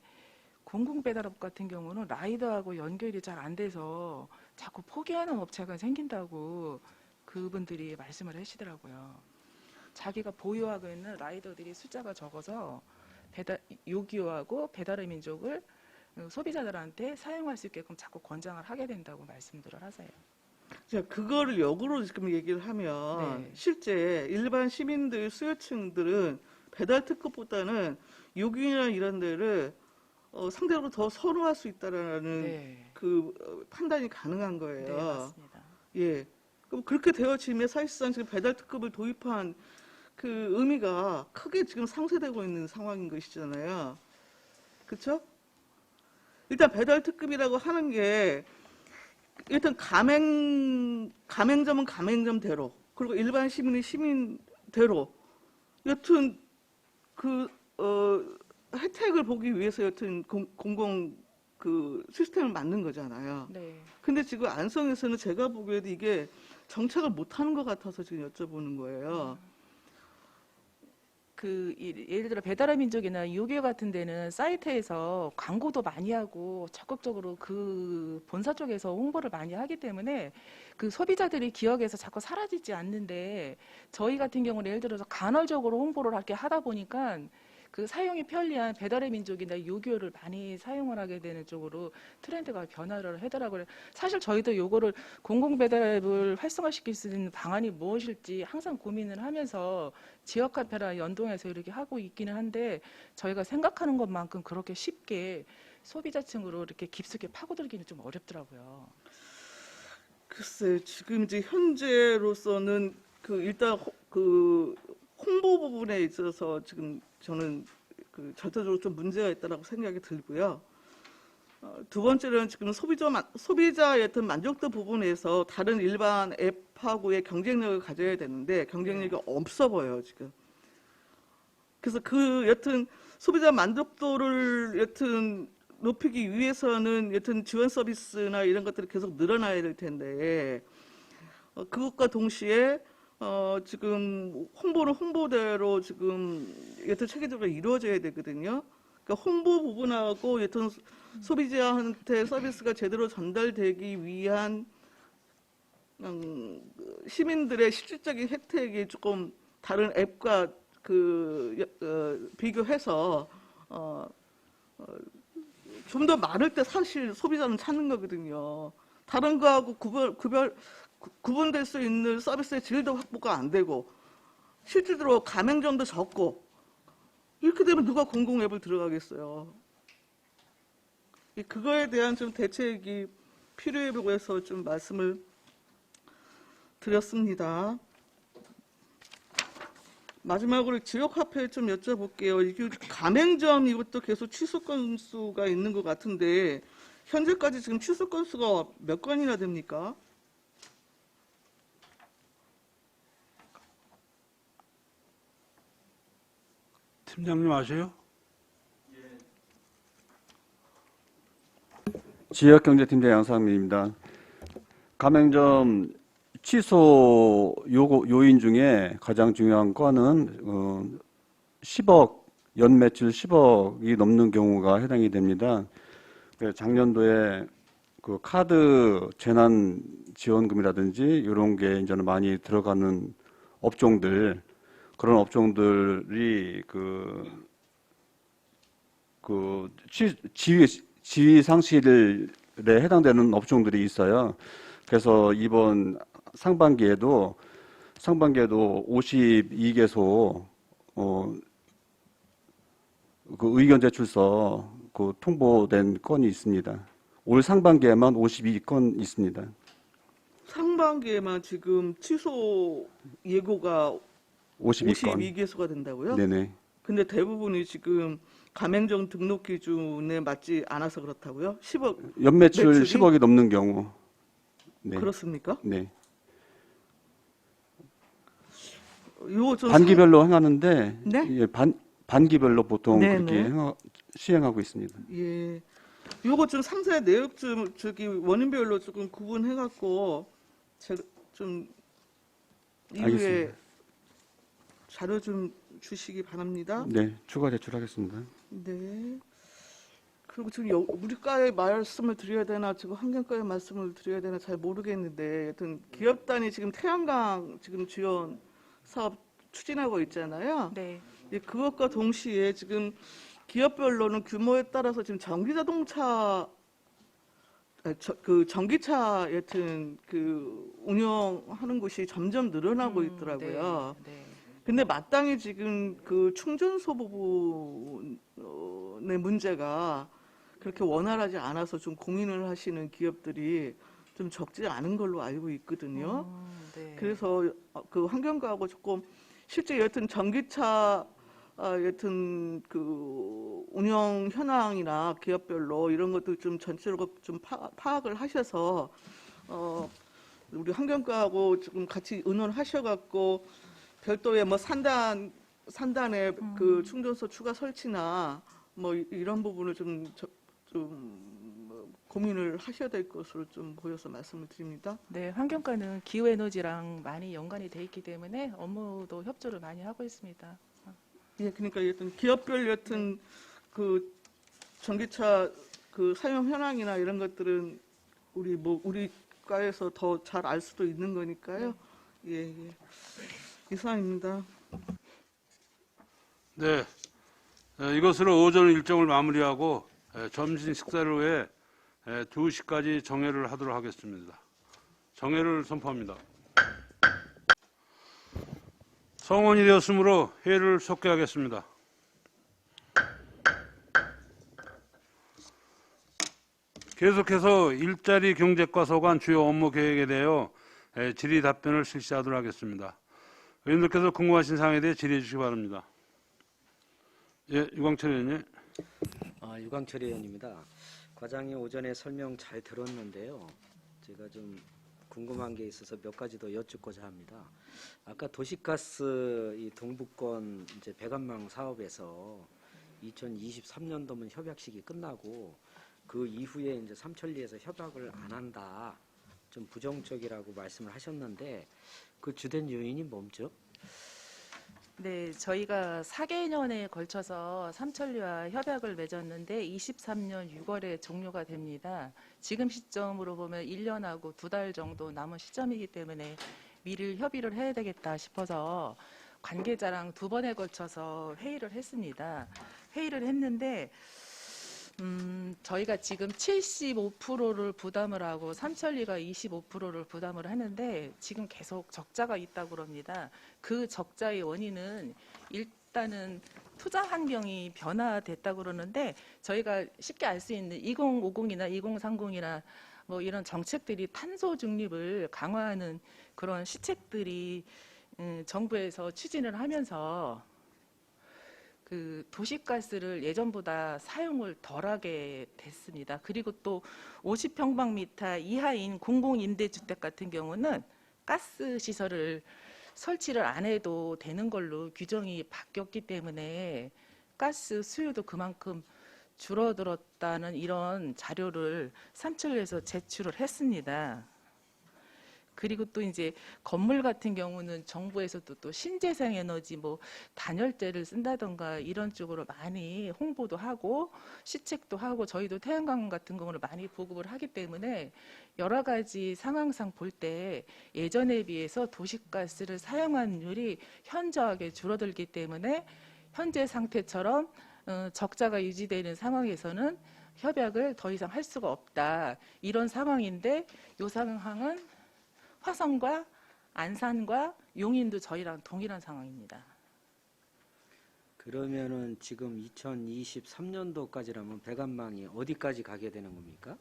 공공배달업 같은 경우는 라이더하고 연결이 잘 안 돼서 자꾸 포기하는 업체가 생긴다고 그분들이 말씀을 하시더라고요. 자기가 보유하고 있는 라이더들이 숫자가 적어서 요기요하고 배달의 민족을 소비자들한테 사용할 수 있게끔 자꾸 권장을 하게 된다고 말씀들을 하세요. 자, 그거를 역으로 지금 얘기를 하면 네. 실제 일반 시민들 수요층들은 배달 특급보다는 요기요나 이런 데를 상대적으로 더 선호할 수 있다라는 네. 판단이 가능한 거예요. 네, 맞습니다. 예. 그럼 그렇게 되어지면 사실상 지금 배달 특급을 도입한 그 의미가 크게 지금 상쇄되고 있는 상황인 것이잖아요. 그렇죠? 일단 배달 특급이라고 하는 게 일단 가맹점은 가맹점대로 그리고 일반 시민은 시민대로 여튼 혜택을 보기 위해서 여튼 공공 시스템을 만든 거잖아요. 네. 근데 지금 안성에서는 제가 보기에도 이게 정착을 못하는 것 같아서 지금 여쭤보는 거예요. 예를 들어 배달의 민족이나 요기요 같은 데는 사이트에서 광고도 많이 하고 적극적으로 그 본사 쪽에서 홍보를 많이 하기 때문에 그 소비자들이 기억에서 자꾸 사라지지 않는데 저희 같은 경우는 예를 들어서 간헐적으로 홍보를 이렇게 하다 보니까 그 사용이 편리한 배달의 민족이나 요기요를 많이 사용을 하게 되는 쪽으로 트렌드가 변화를 하더라고요. 사실 저희도 요거를 공공배달을 활성화시킬 수 있는 방안이 무엇일지 항상 고민을 하면서 지역 카페랑 연동해서 이렇게 하고 있기는 한데 저희가 생각하는 것만큼 그렇게 쉽게 소비자층으로 이렇게 깊숙이 파고들기는 좀 어렵더라고요. 글쎄, 지금 이제 현재로서는 일단 홍보 부분에 있어서 지금 저는 절대적으로 좀 문제가 있다라고 생각이 들고요. 두 번째는 지금 소비자의 어떤 만족도 부분에서 다른 일반 앱하고의 경쟁력을 가져야 되는데 경쟁력이 없어 보여요, 지금. 그래서 여튼 소비자 만족도를 여튼 높이기 위해서는 여튼 지원 서비스나 이런 것들이 계속 늘어나야 될 텐데 그것과 동시에 지금 홍보는 홍보대로 지금 여튼 체계적으로 이루어져야 되거든요. 그러니까 홍보 부분하고 여튼 소비자한테 서비스가 제대로 전달되기 위한 시민들의 실질적인 혜택이 조금 다른 앱과 비교해서 좀 더 많을 때 사실 소비자는 찾는 거거든요. 다른 거하고 구분될 수 있는 서비스의 질도 확보가 안 되고 실제로 가맹점도 적고 이렇게 되면 누가 공공앱을 들어가겠어요. 그거에 대한 좀 대책이 필요해 보고 해서 좀 말씀을 드렸습니다. 마지막으로 지역 화폐 좀 여쭤볼게요. 이게 가맹점 이것도 계속 취소 건수가 있는 것 같은데 현재까지 지금 취소 건수가 몇 건이나 됩니까? 팀장님 아세요? 지역경제팀장 양상민입니다. 가맹점 취소 요인 중에 가장 중요한 건은 10억 연매출 10억이 넘는 경우가 해당이 됩니다. 작년도에 그 카드 재난 지원금이라든지 이런 게 이제는 많이 들어가는 업종들, 그런 업종들이 지위 상실에 해당되는 업종들이 있어요. 그래서 이번 상반기에도 52개소 그 의견 제출서 그 통보된 건이 있습니다. 올 상반기에만 52건 있습니다. 상반기에만 지금 취소 예고가 52건. 52개소가 된다고요? 네네. 근데 대부분이 지금 가맹점 등록 기준에 맞지 않아서 그렇다고요? 10억 연매출 매출이? 10억이 넘는 경우. 네. 그렇습니까? 네. 요거 좀 반기별로 행하는데 네? 예, 반기별로 보통 네네. 그렇게 시행하고 있습니다. 예. 요거 좀 상세 내역 좀 원인별로 조금 구분해 갖고 제가 좀 이후에 알겠습니다. 자료 좀 주시기 바랍니다. 네, 추가 제출하겠습니다. 네. 그리고 지금 우리과에 말씀을 드려야 되나 지금 환경과에 말씀을 드려야 되나 잘 모르겠는데 하여튼 기업 단위 지금 태양광 지금 지원 사업 추진하고 있잖아요. 네. 예, 그것과 동시에 지금 기업별로는 규모에 따라서 지금 전기차 여튼 그 운영하는 곳이 점점 늘어나고 있더라고요. 네. 근데 마땅히 지금 그 충전소 부분의 문제가 그렇게 원활하지 않아서 좀 고민을 하시는 기업들이 좀 적지 않은 걸로 알고 있거든요. 네. 그래서 그 환경과하고 조금 실제 여튼 전기차 여튼 그 운영 현황이나 기업별로 이런 것도 좀 전체적으로 좀 파악을 하셔서 우리 환경과하고 조금 같이 의논하셔갖고 별도의 뭐 산단의 그 충전소 추가 설치나 뭐 이런 부분을 좀 고민을 하셔야 될 것으로 좀 보여서 말씀을 드립니다. 네, 환경과는 기후에너지랑 많이 연관이 돼 있기 때문에 업무도 협조를 많이 하고 있습니다. 예, 그러니까 여튼 기업별 여튼 그 전기차 그 사용 현황이나 이런 것들은 우리 과에서 더 잘 알 수도 있는 거니까요. 예, 예. 이상입니다. 네, 이것으로 오전 일정을 마무리하고 점심 식사를 후에 2시까지 정회를 하도록 하겠습니다. 정회를 선포합니다. 성원이 되었으므로 회의를 속개하겠습니다. 계속해서 일자리 경제과 소관 주요 업무 계획에 대하여 질의 답변을 실시하도록 하겠습니다. 의원님들께서 궁금하신 사항에 대해 질의해 주시기 바랍니다. 예, 유광철 의원님. 유광철 의원입니다. 과장이 오전에 설명 잘 들었는데요. 제가 좀 궁금한 게 있어서 몇 가지 더 여쭙고자 합니다. 아까 도시가스 이 동북권 이제 배관망 사업에서 2023년도면 협약식이 끝나고 그 이후에 이제 삼천리에서 협약을 안 한다. 좀 부정적이라고 말씀을 하셨는데 그 주된 요인이 뭐죠? 네, 저희가 4개년에 걸쳐서 삼천리와 협약을 맺었는데 23년 6월에 종료가 됩니다. 지금 시점으로 보면 1년하고 2달 정도 남은 시점이기 때문에 미리 협의를 해야 되겠다 싶어서 관계자랑 2번에 걸쳐서 회의를 했습니다. 회의를 했는데 저희가 지금 75%를 부담을 하고 삼천리가 25%를 부담을 하는데 지금 계속 적자가 있다고 그럽니다. 그 적자의 원인은 일단은 투자 환경이 변화됐다고 그러는데 저희가 쉽게 알 수 있는 2050이나 2030이나 뭐 이런 정책들이 탄소 중립을 강화하는 그런 시책들이 정부에서 추진을 하면서 그 도시가스를 예전보다 사용을 덜하게 됐습니다. 그리고 또 50평방미터 이하인 공공임대주택 같은 경우는 가스 시설을 설치를 안 해도 되는 걸로 규정이 바뀌었기 때문에 가스 수요도 그만큼 줄어들었다는 이런 자료를 삼천리에서 제출을 했습니다. 그리고 또 이제 건물 같은 경우는 정부에서도 또 신재생 에너지 뭐 단열재를 쓴다던가 이런 쪽으로 많이 홍보도 하고 시책도 하고 저희도 태양광 같은 경우는 많이 보급을 하기 때문에 여러 가지 상황상 볼 때 예전에 비해서 도시가스를 사용하율이 현저하게 줄어들기 때문에 현재 상태처럼 적자가 유지되는 상황에서는 협약을 더 이상 할 수가 없다. 이런 상황인데 이 상황은 화성과 안산과 용인도 저희랑 동일한 상황입니다. 그러면은 지금 2023년도까지라면 배관망이 어디까지 가게 되는 겁니까?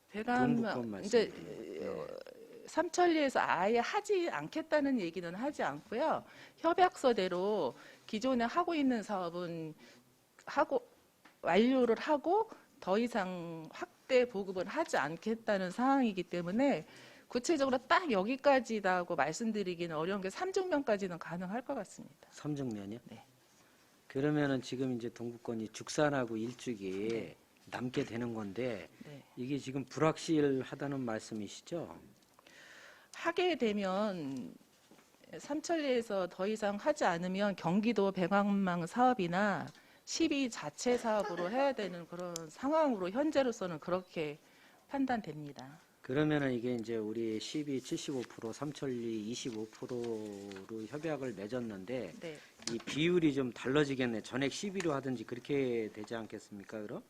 배관망 이제 삼천리에서 아예 하지 않겠다는 얘기는 하지 않고요. 협약서대로 기존에 하고 있는 사업은 하고 완료를 하고 더 이상 확대 보급을 하지 않겠다는 상황이기 때문에 구체적으로 딱 여기까지다고 말씀드리기는 어려운 게 3중면까지는 가능할 것 같습니다. 3중면이요? 네. 그러면은 지금 이제 동부권이 죽산하고 일죽이 남게 되는 건데 네. 이게 지금 불확실하다는 말씀이시죠? 하게 되면 삼천리에서 더 이상 하지 않으면 경기도 배관망 사업이나 시비 자체 사업으로 해야 되는 그런 상황으로 현재로서는 그렇게 판단됩니다. 그러면은 이게 이제 우리 12 75% 삼천리 25%로 협약을 맺었는데 네. 이 비율이 좀 달라지겠네. 전액 12로 하든지 그렇게 되지 않겠습니까? 그럼?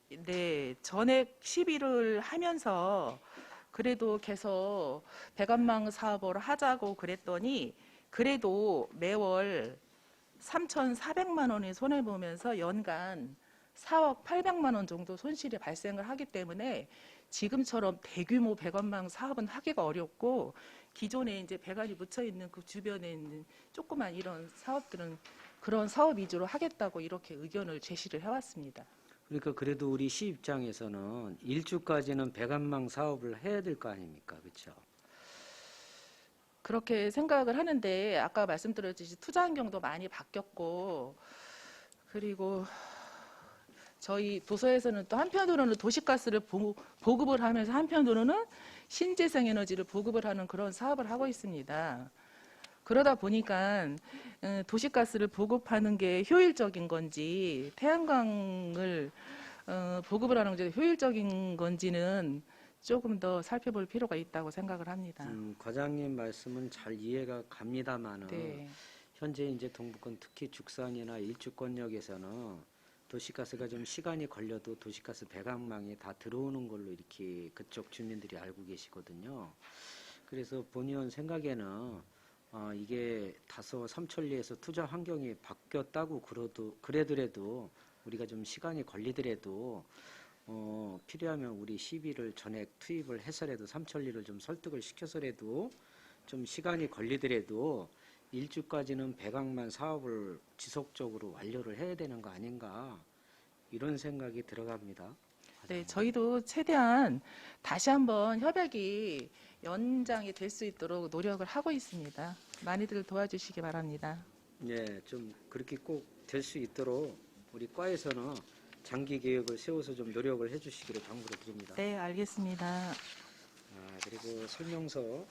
네, 전액 시비를 하면서 그래도 계속 배관망 사업을 하자고 그랬더니 그래도 매월 3,400만 원이 손해보면서 연간 4억 800만 원 정도 손실이 발생을 하기 때문에 지금처럼 대규모 배관망 사업은 하기가 어렵고 기존에 이제 배관이 묻혀 있는 그 주변에 있는 조그만 이런 사업들은 그런 사업 위주로 하겠다고 이렇게 의견을 제시를 해왔습니다. 그러니까 그래도 우리 시 입장에서는 일주까지는 배관망 사업을 해야 될 거 아닙니까? 그렇죠? 그렇게 생각을 하는데 아까 말씀드렸듯이 투자 환경도 많이 바뀌었고 그리고 저희 부서에서는 또 한편으로는 도시가스를 보급을 하면서 한편으로는 신재생 에너지를 보급을 하는 그런 사업을 하고 있습니다. 그러다 보니까 도시가스를 보급하는 게 효율적인 건지 태양광을 보급을 하는 게 효율적인 건지는 조금 더 살펴볼 필요가 있다고 생각을 합니다. 과장님 말씀은 잘 이해가 갑니다만은 네. 현재 이제 동부권 특히 죽산이나 일주권역에서는 도시가스가 좀 시간이 걸려도 도시가스 배관망에 다 들어오는 걸로 이렇게 그쪽 주민들이 알고 계시거든요. 그래서 본의원 생각에는 이게 다소 삼천리에서 투자 환경이 바뀌었다고 그래더라도 우리가 좀 시간이 걸리더라도 필요하면 우리 시비를 전액 투입을 해서라도 삼천리를 좀 설득을 시켜서라도 좀 시간이 걸리더라도 일주까지는 배관망 사업을 지속적으로 완료를 해야 되는 거 아닌가 이런 생각이 들어갑니다. 네, 저희도 최대한 다시 한번 협약이 연장이 될 수 있도록 노력을 하고 있습니다. 많이들 도와주시기 바랍니다. 네, 좀 그렇게 꼭 될 수 있도록 우리 과에서는 장기 계획을 세워서 좀 노력을 해주시기를 당부를 드립니다. 네, 알겠습니다. 그리고 설명서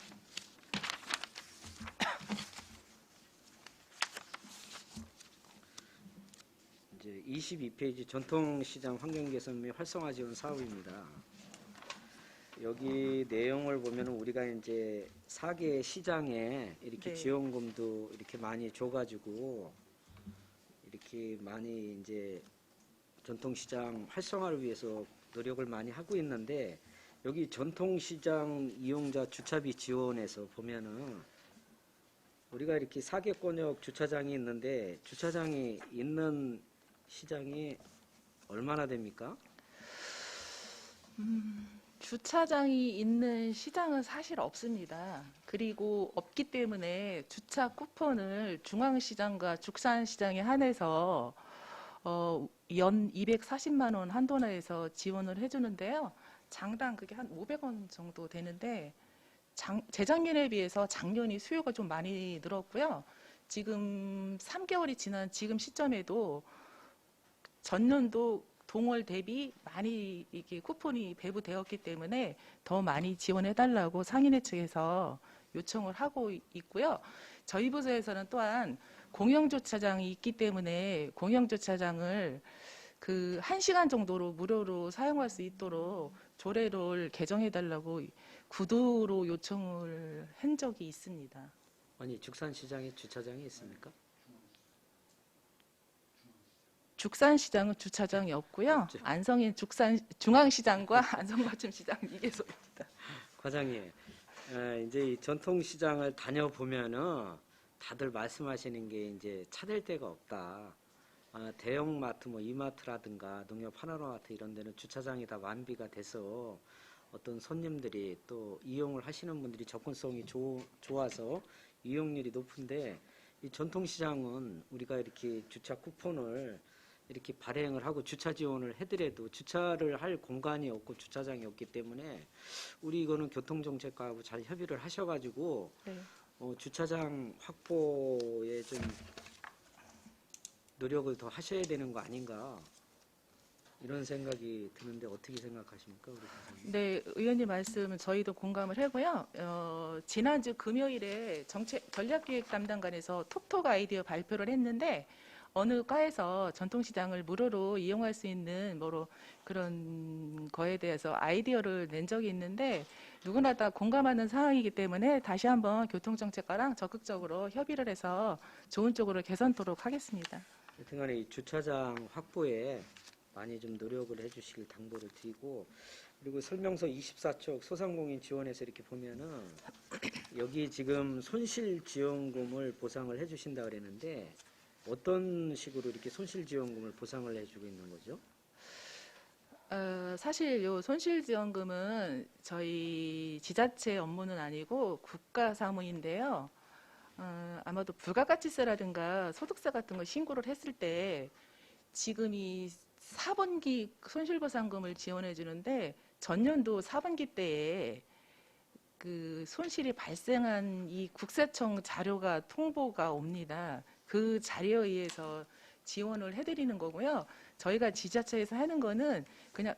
이제 22페이지 전통시장 환경개선 및 활성화 지원 사업입니다. 여기 내용을 보면 우리가 이제 4개 시장에 이렇게 네. 지원금도 이렇게 많이 줘가지고 이렇게 많이 이제 전통시장 활성화를 위해서 노력을 많이 하고 있는데 여기 전통시장 이용자 주차비 지원에서 보면은 우리가 이렇게 사개권역 주차장이 있는데 주차장이 있는 시장이 얼마나 됩니까? 주차장이 있는 시장은 사실 없습니다. 그리고 없기 때문에 주차 쿠폰을 중앙시장과 죽산시장에 한해서 연 240만 원 한도 내에서 지원을 해주는데요. 장당 그게 한 500원 정도 되는데 재작년에 비해서 작년이 수요가 좀 많이 늘었고요. 지금 3개월이 지난 지금 시점에도 전년도 동월 대비 많이 이게 쿠폰이 배부되었기 때문에 더 많이 지원해달라고 상인회 측에서 요청을 하고 있고요. 저희 부서에서는 또한 공영주차장이 있기 때문에 공영주차장을 그 1시간 정도로 무료로 사용할 수 있도록 조례를 개정해달라고 구도로 요청을 한 적이 있습니다. 아니 죽산시장에 주차장이 있습니까? 죽산시장은 주차장이 없고요. 없죠. 안성인 중앙시장과 안성맞춤시장 이게 소입니다. 과장님, 이제 이 전통시장을 다녀보면은 다들 말씀하시는 게 이제 찾을 데가 없다. 대형마트, 뭐 이마트라든가 농협 하나로마트 이런 데는 주차장이 다 완비가 돼서 어떤 손님들이 또 이용을 하시는 분들이 접근성이 좋아서 이용률이 높은데 이 전통시장은 우리가 이렇게 주차 쿠폰을 이렇게 발행을 하고 주차 지원을 해더라도 주차를 할 공간이 없고 주차장이 없기 때문에 우리 이거는 교통정책과하고 잘 협의를 하셔가지고 네. 주차장 확보에 좀 노력을 더 하셔야 되는 거 아닌가 이런 생각이 드는데 어떻게 생각하십니까, 우리 교수님? 네, 의원님 말씀 저희도 공감을 하고요. 지난주 금요일에 전략기획 담당관에서 톡톡 아이디어 발표를 했는데 어느 과에서 전통시장을 무료로 이용할 수 있는 그런 거에 대해서 아이디어를 낸 적이 있는데 누구나 다 공감하는 상황이기 때문에 다시 한번 교통정책과랑 적극적으로 협의를 해서 좋은 쪽으로 개선토록 하겠습니다. 하여튼간에 이 주차장 확보에 많이 좀 노력을 해주시길 당부를 드리고 그리고 설명서 24쪽 소상공인 지원에서 이렇게 보면은 여기 지금 손실지원금을 보상을 해주신다 그랬는데 어떤 식으로 이렇게 손실지원금을 보상을 해주고 있는 거죠? 사실 요 손실지원금은 저희 지자체 업무는 아니고 국가사무인데요. 아마도 부가가치세라든가 소득세 같은 거 신고를 했을 때 지금 이 4분기 손실보상금을 지원해 주는데 전년도 4분기 때에 그 손실이 발생한 이 국세청 자료가 통보가 옵니다. 그 자료에 의해서 지원을 해드리는 거고요. 저희가 지자체에서 하는 거는 그냥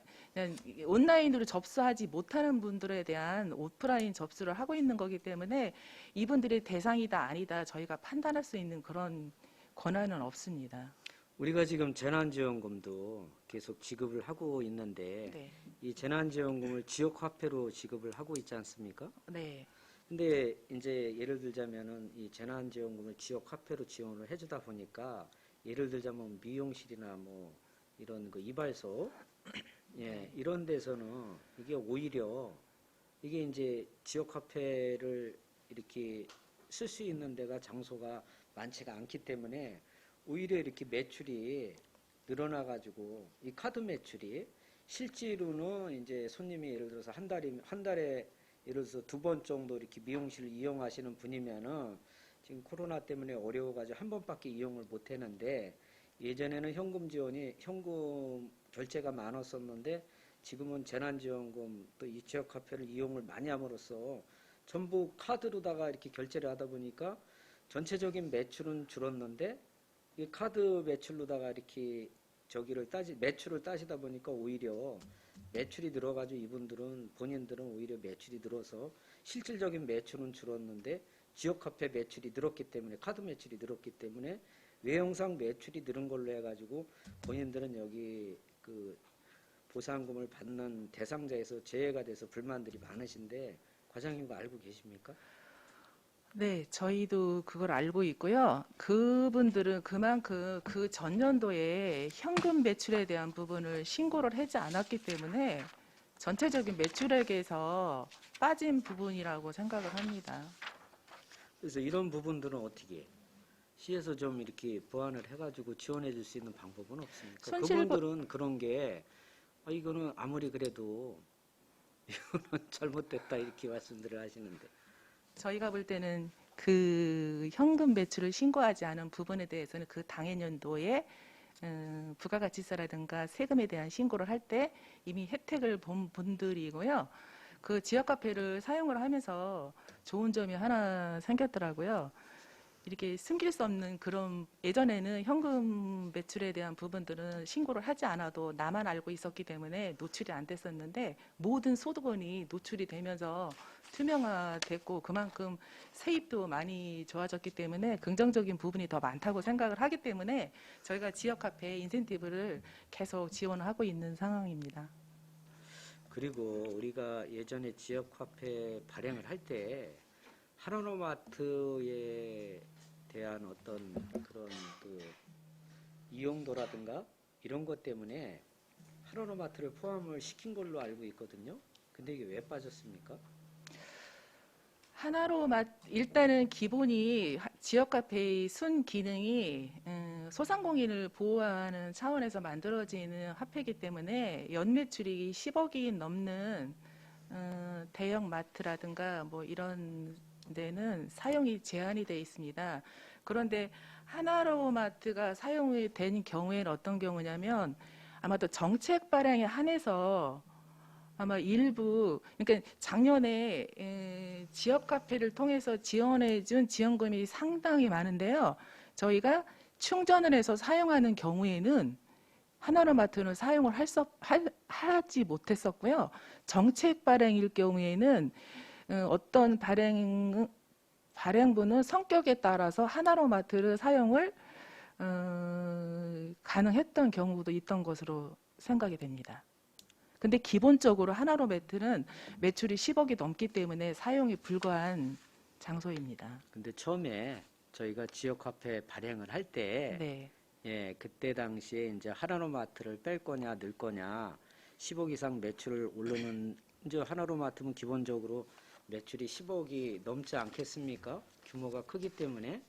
온라인으로 접수하지 못하는 분들에 대한 오프라인 접수를 하고 있는 거기 때문에 이분들이 대상이다 아니다 저희가 판단할 수 있는 그런 권한은 없습니다. 우리가 지금 재난지원금도 계속 지급을 하고 있는데 네. 이 재난지원금을 지역화폐로 지급을 하고 있지 않습니까? 네. 근데 이제 예를 들자면은 이 재난지원금을 지역화폐로 지원을 해주다 보니까 예를 들자면 미용실이나 뭐 이런 그 이발소 예 이런 데서는 이게 오히려 이게 이제 지역화폐를 이렇게 쓸 수 있는 데가 장소가 많지가 않기 때문에 오히려 이렇게 매출이 늘어나 가지고 이 카드 매출이 실제로는 이제 손님이 예를 들어서 한 달에 예를 들어서 2번 정도 이렇게 미용실을 이용하시는 분이면은 지금 코로나 때문에 어려워가지고 한 번밖에 이용을 못 했는데 예전에는 현금 결제가 많았었는데 지금은 재난지원금 또 이 지역화폐를 이용을 많이 함으로써 전부 카드로다가 이렇게 결제를 하다 보니까 전체적인 매출은 줄었는데 이 카드 매출로다가 이렇게 매출을 따지다 보니까 오히려 매출이 늘어가지고 본인들은 오히려 매출이 늘어서 실질적인 매출은 줄었는데 지역화폐 매출이 늘었기 때문에 카드 매출이 늘었기 때문에 외형상 매출이 늘은 걸로 해가지고 본인들은 여기 그 보상금을 받는 대상자에서 제외가 돼서 불만들이 많으신데 과장님 거 알고 계십니까? 네, 저희도 그걸 알고 있고요. 그분들은 그만큼 그 전년도에 현금 매출에 대한 부분을 신고를 하지 않았기 때문에 전체적인 매출액에서 빠진 부분이라고 생각을 합니다. 그래서 이런 부분들은 어떻게 시에서 좀 이렇게 보완을 해가지고 지원해 줄 수 있는 방법은 없습니까? 손실보- 그분들은 그런 게 이거는 아무리 그래도 이거는 잘못됐다 이렇게 말씀들을 하시는데 저희가 볼 때는 그 현금 매출을 신고하지 않은 부분에 대해서는 그 당해년도에 부가가치세라든가 세금에 대한 신고를 할 때 이미 혜택을 본 분들이고요. 그 지역 카페를 사용을 하면서 좋은 점이 하나 생겼더라고요. 이렇게 숨길 수 없는 그런 예전에는 현금 매출에 대한 부분들은 신고를 하지 않아도 나만 알고 있었기 때문에 노출이 안 됐었는데 모든 소득원이 노출이 되면서 투명화됐고 그만큼 세입도 많이 좋아졌기 때문에 긍정적인 부분이 더 많다고 생각을 하기 때문에 저희가 지역 카페 인센티브를 계속 지원을 하고 있는 상황입니다. 그리고 우리가 예전에 지역 카페 발행을 할 때 하나로마트에 대한 어떤 그런 그 이용도라든가 이런 것 때문에 하나로마트를 포함을 시킨 걸로 알고 있거든요. 근데 이게 왜 빠졌습니까? 일단은 기본이 지역 카페의 순 기능이 소상공인을 보호하는 차원에서 만들어지는 화폐이기 때문에 연매출이 10억이 넘는 대형 마트라든가 뭐 이런 데는 사용이 제한이 되어 있습니다. 그런데 하나로마트가 사용이 된 경우에는 어떤 경우냐면 아마도 정책 발행에 한해서 아마 일부 그러니까 작년에 지역 카페를 통해서 지원해준 지원금이 상당히 많은데요. 저희가 충전을 해서 사용하는 경우에는 하나로마트는 사용을 하지 못했었고요. 정책 발행일 경우에는 어떤 발행부는 성격에 따라서 하나로마트를 사용을 가능했던 경우도 있던 것으로 생각이 됩니다. 근데 기본적으로 하나로마트는 매출이 10억이 넘기 때문에 사용이 불가한 장소입니다. 근데 처음에 저희가 지역 카페 발행을 할 때 네. 예, 그때 당시에 이제 하나로마트를 뺄 거냐 늘 거냐 10억 이상 매출을 오르는 이제 하나로마트는 기본적으로 매출이 10억이 넘지 않겠습니까? 규모가 크기 때문에.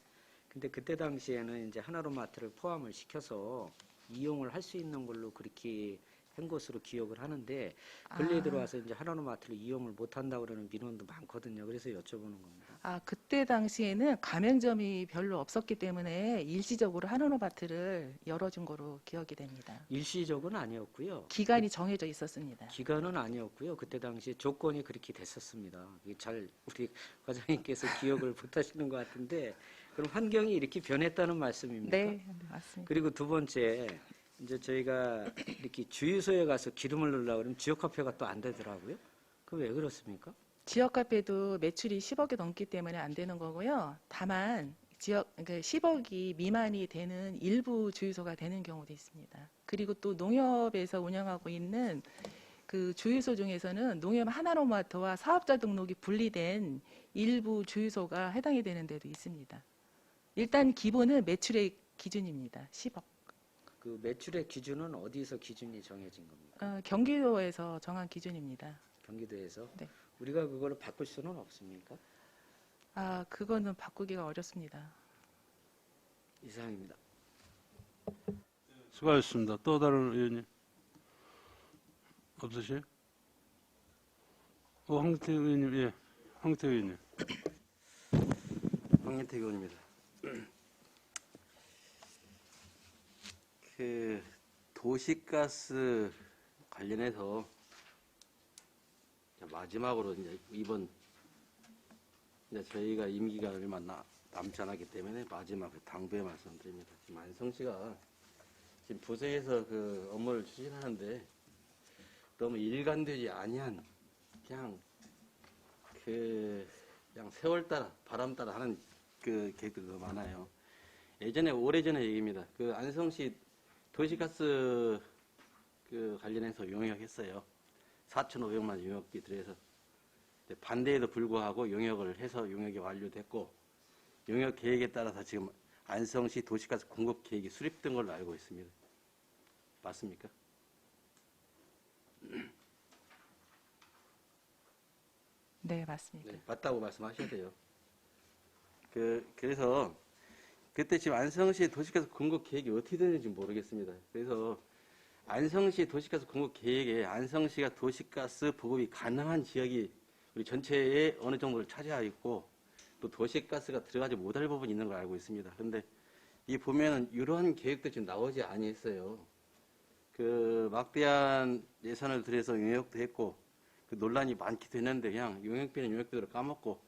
근데 그때 당시에는 이제 하나로마트를 포함을 시켜서 이용을 할 수 있는 걸로 그렇게 한 것으로 기억을 하는데 근래에 들어와서 이제 하나로마트를 이용을 못 한다고 그러는 민원도 많거든요. 그래서 여쭤보는 겁니다. 그때 당시에는 가맹점이 별로 없었기 때문에 일시적으로 하나로마트를 열어준 거로 기억이 됩니다. 일시적은 아니었고요. 기간이 정해져 있었습니다. 기간은 아니었고요. 그때 당시에 조건이 그렇게 됐었습니다. 이게 잘 우리 과장님께서 기억을 못 하시는 것 같은데 그럼 환경이 이렇게 변했다는 말씀입니까? 네, 맞습니다. 그리고 두 번째 이제 저희가 이렇게 주유소에 가서 기름을 넣으려고 그러면 지역 카페가 또 안 되더라고요. 그 왜 그렇습니까? 지역 카페도 매출이 10억이 넘기 때문에 안 되는 거고요. 다만 그러니까 10억이 미만이 되는 일부 주유소가 되는 경우도 있습니다. 그리고 또 농협에서 운영하고 있는 그 주유소 중에서는 농협 하나로마트와 사업자 등록이 분리된 일부 주유소가 해당이 되는 데도 있습니다. 일단 기본은 매출의 기준입니다. 10억. 그 매출의 기준은 어디서 기준이 정해진 겁니까? 경기도에서 정한 기준입니다. 경기도에서? 네. 우리가 그거를 바꿀 수는 없습니까? 그거는 바꾸기가 어렵습니다. 이상입니다. 수고하셨습니다. 또 다른 의원님 없으세요? 황태 의원님, 예, 황태 의원님. 황현택 의원입니다. 그 도시가스 관련해서 마지막으로 이제 이번 이제 저희가 임기가 얼마 남지 않았기 때문에 마지막 당부의 말씀드립니다. 지금 안성시가 지금 부서에서 그 업무를 추진하는데 너무 일관되지 아니한 그냥 세월 따라 바람 따라 하는 그 계획들도 많아요. 예전에 오래전에 얘기입니다. 그 안성시 도시가스 그 관련해서 용역했어요. 4,500만 용역비 들여서 반대에도 불구하고 용역을 해서 용역이 완료됐고 용역 계획에 따라서 지금 안성시 도시가스 공급 계획이 수립된 걸로 알고 있습니다. 맞습니까? 네, 맞습니다. 네, 맞다고 말씀하셔야 돼요. 그래서 그때 지금 안성시 도시가스 공급 계획이 어떻게 되는지 모르겠습니다. 그래서 안성시 도시가스 공급 계획에 안성시가 도시가스 보급이 가능한 지역이 우리 전체에 어느 정도를 차지하고 있고 또 도시가스가 들어가지 못할 부분이 있는 걸 알고 있습니다. 그런데 이 보면은 이러한 계획도 지금 나오지 아니했어요. 그 막대한 예산을 들여서 용역도 했고 그 논란이 많기도 했는데 그냥 용역비는 용역비대로 까먹고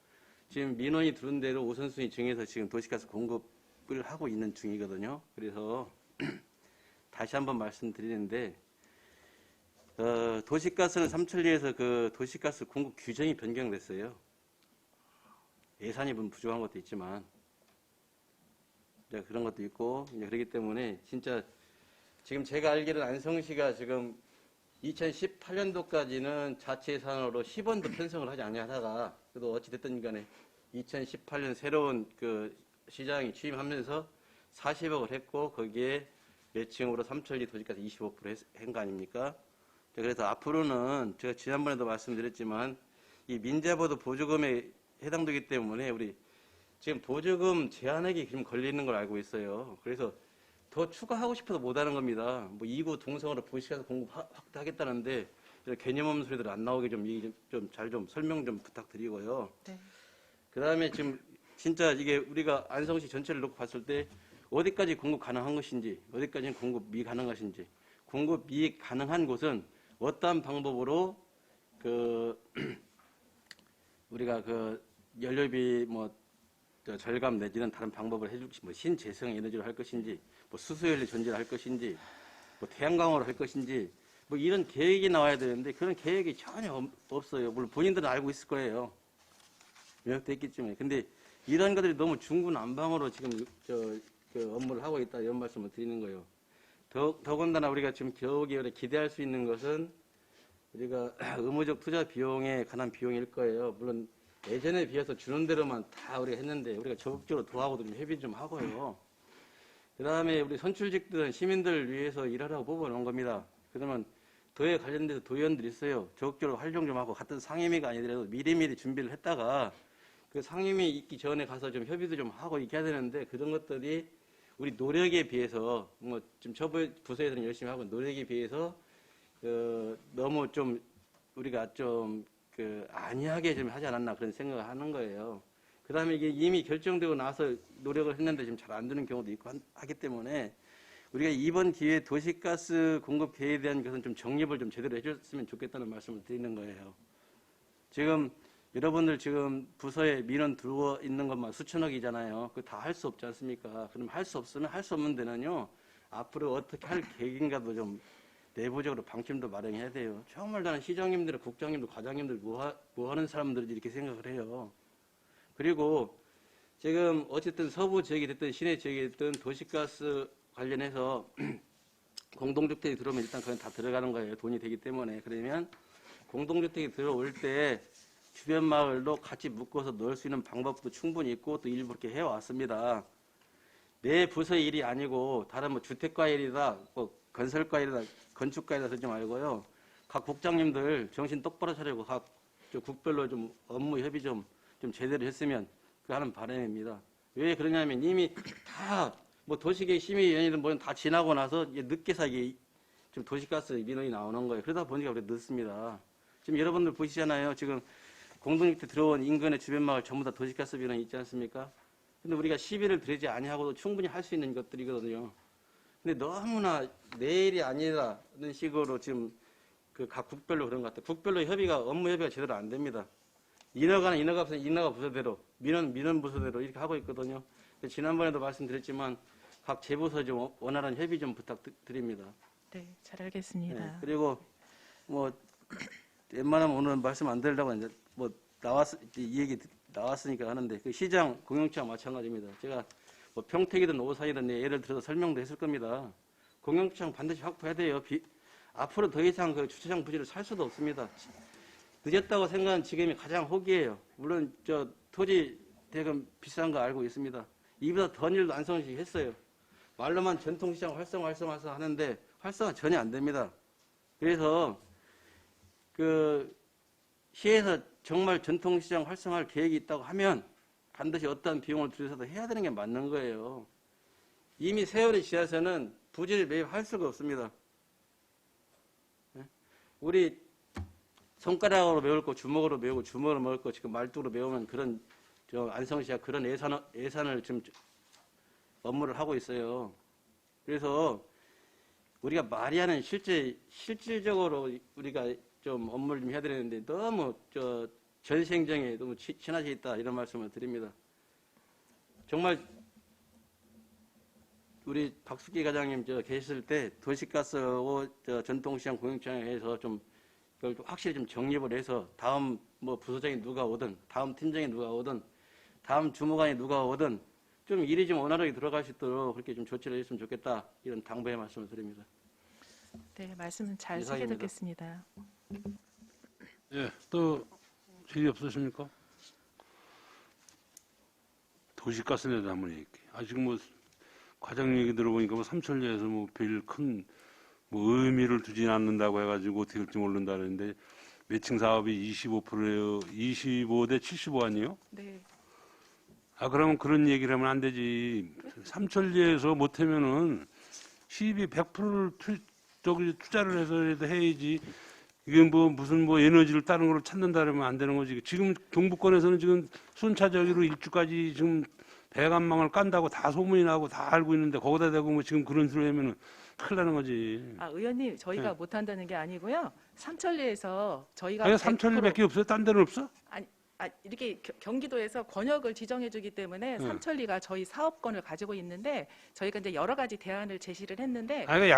지금 민원이 들어온 대로 우선순위 정해서 지금 도시가스 공급을 하고 있는 중이거든요. 그래서 다시 한번 말씀드리는데 도시가스는 삼천리에서 그 도시가스 공급 규정이 변경됐어요. 예산이 부족한 것도 있지만 이제 그런 것도 있고 이제 그렇기 때문에 진짜 지금 제가 알기로는 안성시가 지금 2018년도까지는 자체 예산으로 10원도 편성을 하지 아니하다가 그래도 어찌 됐든 간에 2018년 새로운 그 시장이 취임하면서 40억을 했고 거기에 매칭으로 삼천리 도시가스 25% 한 거 아닙니까? 그래서 앞으로는 제가 지난번에도 말씀드렸지만 이 민자보도 보조금에 해당되기 때문에 우리 지금 보조금 제한액이 지금 걸리는 걸 알고 있어요. 그래서 더 추가하고 싶어도 못하는 겁니다. 뭐 2구 동성으로 도시가스 공급 확대하겠다는데 개념 없는 소리들 안 나오게 좀 잘 좀 설명 좀 부탁드리고요. 네. 그 다음에 지금 진짜 이게 우리가 안성시 전체를 놓고 봤을 때 어디까지 공급 가능한 것인지, 어디까지는 공급 미가능한 것인지, 공급 미가능한 곳은 어떠한 방법으로 우리가 연료비 절감 내지는 다른 방법을 해줄 것인지, 신재생 에너지로 할 것인지, 수소연료 전지를 할 것인지, 태양광으로 할 것인지, 이런 계획이 나와야 되는데 그런 계획이 전혀 없어요. 물론 본인들은 알고 있을 거예요. 명확도 있겠지만. 근데 이런 것들이 너무 중구난방으로 지금 업무를 하고 있다 이런 말씀을 드리는 거예요. 더군다나 우리가 지금 겨우겨울에 기대할 수 있는 것은 우리가 의무적 투자 비용에 관한 비용일 거예요. 물론 예전에 비해서 주는 대로만 다 우리가 했는데 우리가 적극적으로 도하고도 좀 협의 좀 하고요. 그 다음에 우리 선출직들은 시민들 위해서 일하라고 뽑아놓은 겁니다. 그러면 도에 관련돼서 도의원들이 있어요. 적극적으로 활용 좀 하고 같은 상임위가 아니더라도 미리미리 준비를 했다가 그 상임위 있기 전에 가서 좀 협의도 좀 하고 이렇게 해야 되는데 그런 것들이 우리 노력에 비해서 지금 저부 부서에서는 열심히 하고 노력에 비해서 너무 좀 우리가 좀 안이하게 좀 하지 않았나 그런 생각을 하는 거예요. 그 다음에 이게 이미 결정되고 나서 노력을 했는데 지금 잘 안 되는 경우도 있고 하기 때문에 우리가 이번 기회에 도시가스 공급 계획에 대한 것은 좀 정립을 좀 제대로 해줬으면 좋겠다는 말씀을 드리는 거예요. 지금 여러분들 지금 부서에 민원 들어와 있는 것만 수천억이잖아요. 그거 다 할 수 없지 않습니까? 그럼 할 수 없으면 할 수 없는 데는요. 앞으로 어떻게 할 계획인가도 좀 내부적으로 방침도 마련해야 돼요. 정말 나는 시장님들, 국장님들, 과장님들 뭐 하는 사람들이 이렇게 생각을 해요. 그리고 지금 어쨌든 서부 지역이 됐든 시내 지역이 됐든 도시가스 관련해서 공동주택이 들어오면 일단 그건 다 들어가는 거예요. 돈이 되기 때문에. 그러면 공동주택이 들어올 때 주변 마을도 같이 묶어서 넣을 수 있는 방법도 충분히 있고 또 일부 그렇게 해왔습니다. 내 부서의 일이 아니고 다른 주택과 일이다, 건설과 일이다, 건축과 일이다 쓰지 말고요. 각 국장님들 정신 똑바로 차리고 각 국별로 좀 업무 협의 좀 제대로 했으면 그 하는 바람입니다. 왜 그러냐면 이미 다 도시계획 심의위원회든 뭐든 다 지나고 나서 이제 늦게서 이게 좀 도시가스 민원이 나오는 거예요. 그러다 보니까 우리 늦습니다. 지금 여러분들 보시잖아요. 지금 공동주택 들어온 인근의 주변 마을 전부 다 도시가스 민원이 있지 않습니까? 근데 우리가 시비를 들이지 아니하고도 충분히 할 수 있는 것들이거든요. 근데 너무나 내일이 아니라는 식으로 지금 각 국별로 그런 것 같아요. 국별로 업무 협의가 제대로 안 됩니다. 인허가는 인허가 부서대로, 민원 부서대로 이렇게 하고 있거든요. 지난번에도 말씀드렸지만 각 재부서 좀 원활한 협의 좀 부탁드립니다. 네, 잘 알겠습니다. 네, 그리고 웬만하면 오늘 말씀 안 드리려고 이제 이 얘기 나왔으니까 하는데 그 시장 공영주와 마찬가지입니다. 제가 평택이든 오산이든 예를 들어서 설명도 했을 겁니다. 공영주차장 반드시 확보해야 돼요. 앞으로 더 이상 주차장 부지를 살 수도 없습니다. 늦었다고 생각하는 지금이 가장 호기예요. 물론 저 토지 대금 비싼 거 알고 있습니다. 이보다 더 일도 안성시 했어요. 말로만 전통시장 활성화 하는데 활성화 전혀 안 됩니다. 그래서 그 시에서 정말 전통시장 활성화할 계획이 있다고 하면 반드시 어떤 비용을 들여서도 해야 되는 게 맞는 거예요. 이미 세월이 지나서는 부지를 매입할 수가 없습니다. 우리 손가락으로 메울 거 주먹으로 메우고 주먹으로 먹을 거 지금 말뚝으로 메우는 그런 저 안성시가 그런 예산을 지금 업무를 하고 있어요. 그래서 우리가 말이 하는 실질적으로 우리가 좀 업무를 좀 해야 되는데 너무 저 전시행정에 너무 친화져 있다 이런 말씀을 드립니다. 정말 우리 박숙기 과장님 저 계셨을 때 도시가스하고 저 전통시장 공영청에서 좀 그걸 확실히 좀 정립을 해서 다음 뭐 부서장이 누가 오든 다음 팀장이 누가 오든 다음 주무관이 누가 오든 좀 일이 좀 원활하게 들어갈 수 있도록 그렇게 좀 조치를 했으면 좋겠다 이런 당부의 말씀을 드립니다. 네, 말씀은 잘 이상입니다. 새겨듣겠습니다. 예, 또 질의 없으십니까? 도시가스에 대해서 한번 얘기해. 지금 뭐 과장 얘기 들어보니까 뭐 삼천리에서 뭐 별 큰 뭐 의미를 두지 않는다고 해가지고 어떻게 될지 모른다 그랬는데 매칭 사업이 25%예요. 25대 75 아니에요? 네. 그러면 그런 얘기를 하면 안 되지. 삼천리에서 못하면은 시립이 100%를 투자를 해서 해야지. 이게 뭐 무슨 뭐 에너지를 다른 걸 찾는다 그러면 안 되는 거지. 지금 경북권에서는 지금 순차적으로 일주까지 지금 배관망을 깐다고 다 소문이 나고 다 알고 있는데 거기다 대고 뭐 지금 그런 소리 하면은 큰일 나는 거지. 의원님, 저희가 네. 못한다는 게 아니고요. 삼천리에서 저희가 아니, 삼천리밖에 없어요? 딴 데는 없어? 이렇게 경기도에서 권역을 지정해주기 때문에 삼천리가 저희 사업권을 가지고 있는데 저희가 이제 여러 가지 대안을 제시를 했는데 그러니까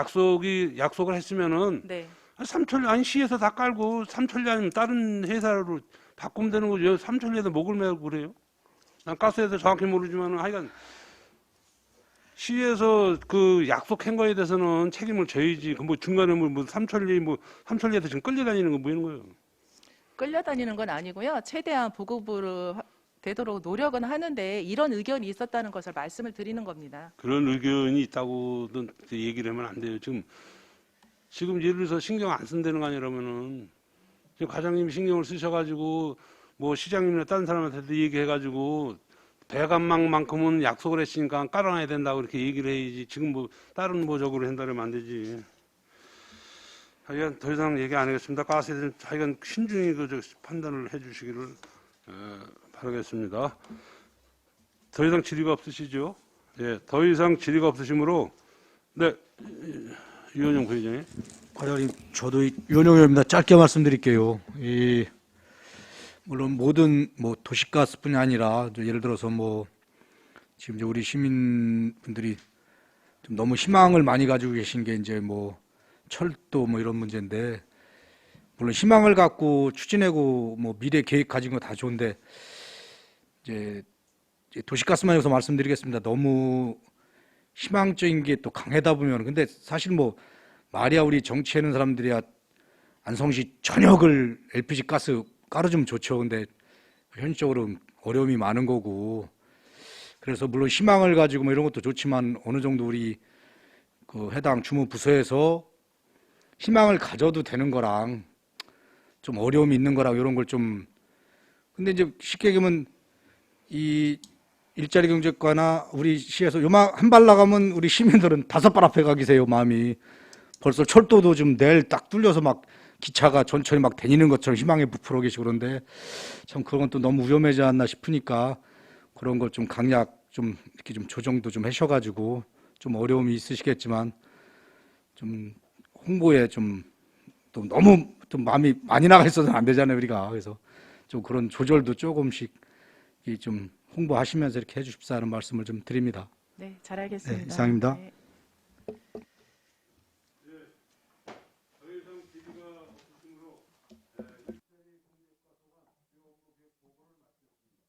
약속을 했으면은 네. 삼천리 아니 시에서 다 깔고 삼천리 아니면 다른 회사로 바꾸면 되는 거죠. 삼천리에서 목을 매고 그래요? 난 가스에서 정확히 모르지만은 하여간 시에서 그 약속한 거에 대해서는 책임을 져야지. 그 뭐 중간에 뭐 삼천리에서 지금 끌려다니는 거 뭐 이런 거예요. 끌려다니는 건 아니고요. 최대한 보급으로 되도록 노력은 하는데 이런 의견이 있었다는 것을 말씀을 드리는 겁니다. 그런 의견이 있다고는 얘기를 하면 안 돼요. 지금 예를 들어서 신경 안 쓴다는 거 아니라면은 지금 과장님이 신경을 쓰셔가지고 뭐 시장님이나 다른 사람한테도 얘기해가지고 배관망만큼은 약속을 했으니까 깔아놔야 된다고 이렇게 얘기를 해야지. 지금 뭐 다른 저거로 한다면 안 되지. 하여간 더 이상 얘기 안 하겠습니다. 가스에 대해서 하여간 신중히 판단을 해주시기를 바라겠습니다. 더 이상 질의가 없으시죠? 예, 더 이상 질의가 없으시므로 네, 유원영 부회장님. 과장님, 저도 유원영 의원입니다. 짧게 말씀드릴게요. 물론 모든 뭐 도시가스뿐이 아니라 예를 들어서 뭐 지금 이제 우리 시민분들이 좀 너무 희망을 많이 가지고 계신 게 이제 뭐 철도 뭐 이런 문제인데 물론 희망을 갖고 추진하고 뭐 미래 계획 가진 거 다 좋은데 이제 도시가스만 해서 말씀드리겠습니다. 너무 희망적인 게 또 강하다 보면 근데 사실 뭐 말이야 우리 정치하는 사람들이야 안성시 전역을 LPG 가스 깔아주면 좋죠. 근데 현실적으로 어려움이 많은 거고 그래서 물론 희망을 가지고 뭐 이런 것도 좋지만 어느 정도 우리 그 해당 주무 부서에서 희망을 가져도 되는 거랑 좀 어려움이 있는 거랑 이런 걸 좀 근데 이제 쉽게 얘기하면 이 일자리 경제과나 우리 시에서 요만 한 발 나가면 우리 시민들은 5발 앞에 가 계세요. 마음이 벌써 철도도 좀 내일 딱 뚫려서 막 기차가 천천히 막 다니는 것처럼 희망에 부풀어 계시고 그런데 참 그런 건 또 너무 위험하지 않나 싶으니까 그런 걸 좀 강약 좀 이렇게 좀 조정도 좀 하셔가지고 좀 어려움이 있으시겠지만 좀 홍보에 좀 또 너무 좀 마음이 많이 나가 있어서는 안 되잖아요 우리가. 그래서 좀 그런 조절도 조금씩 좀 홍보하시면서 이렇게 해주십사 하는 말씀을 좀 드립니다. 네, 잘 알겠습니다. 네, 이상입니다. 네.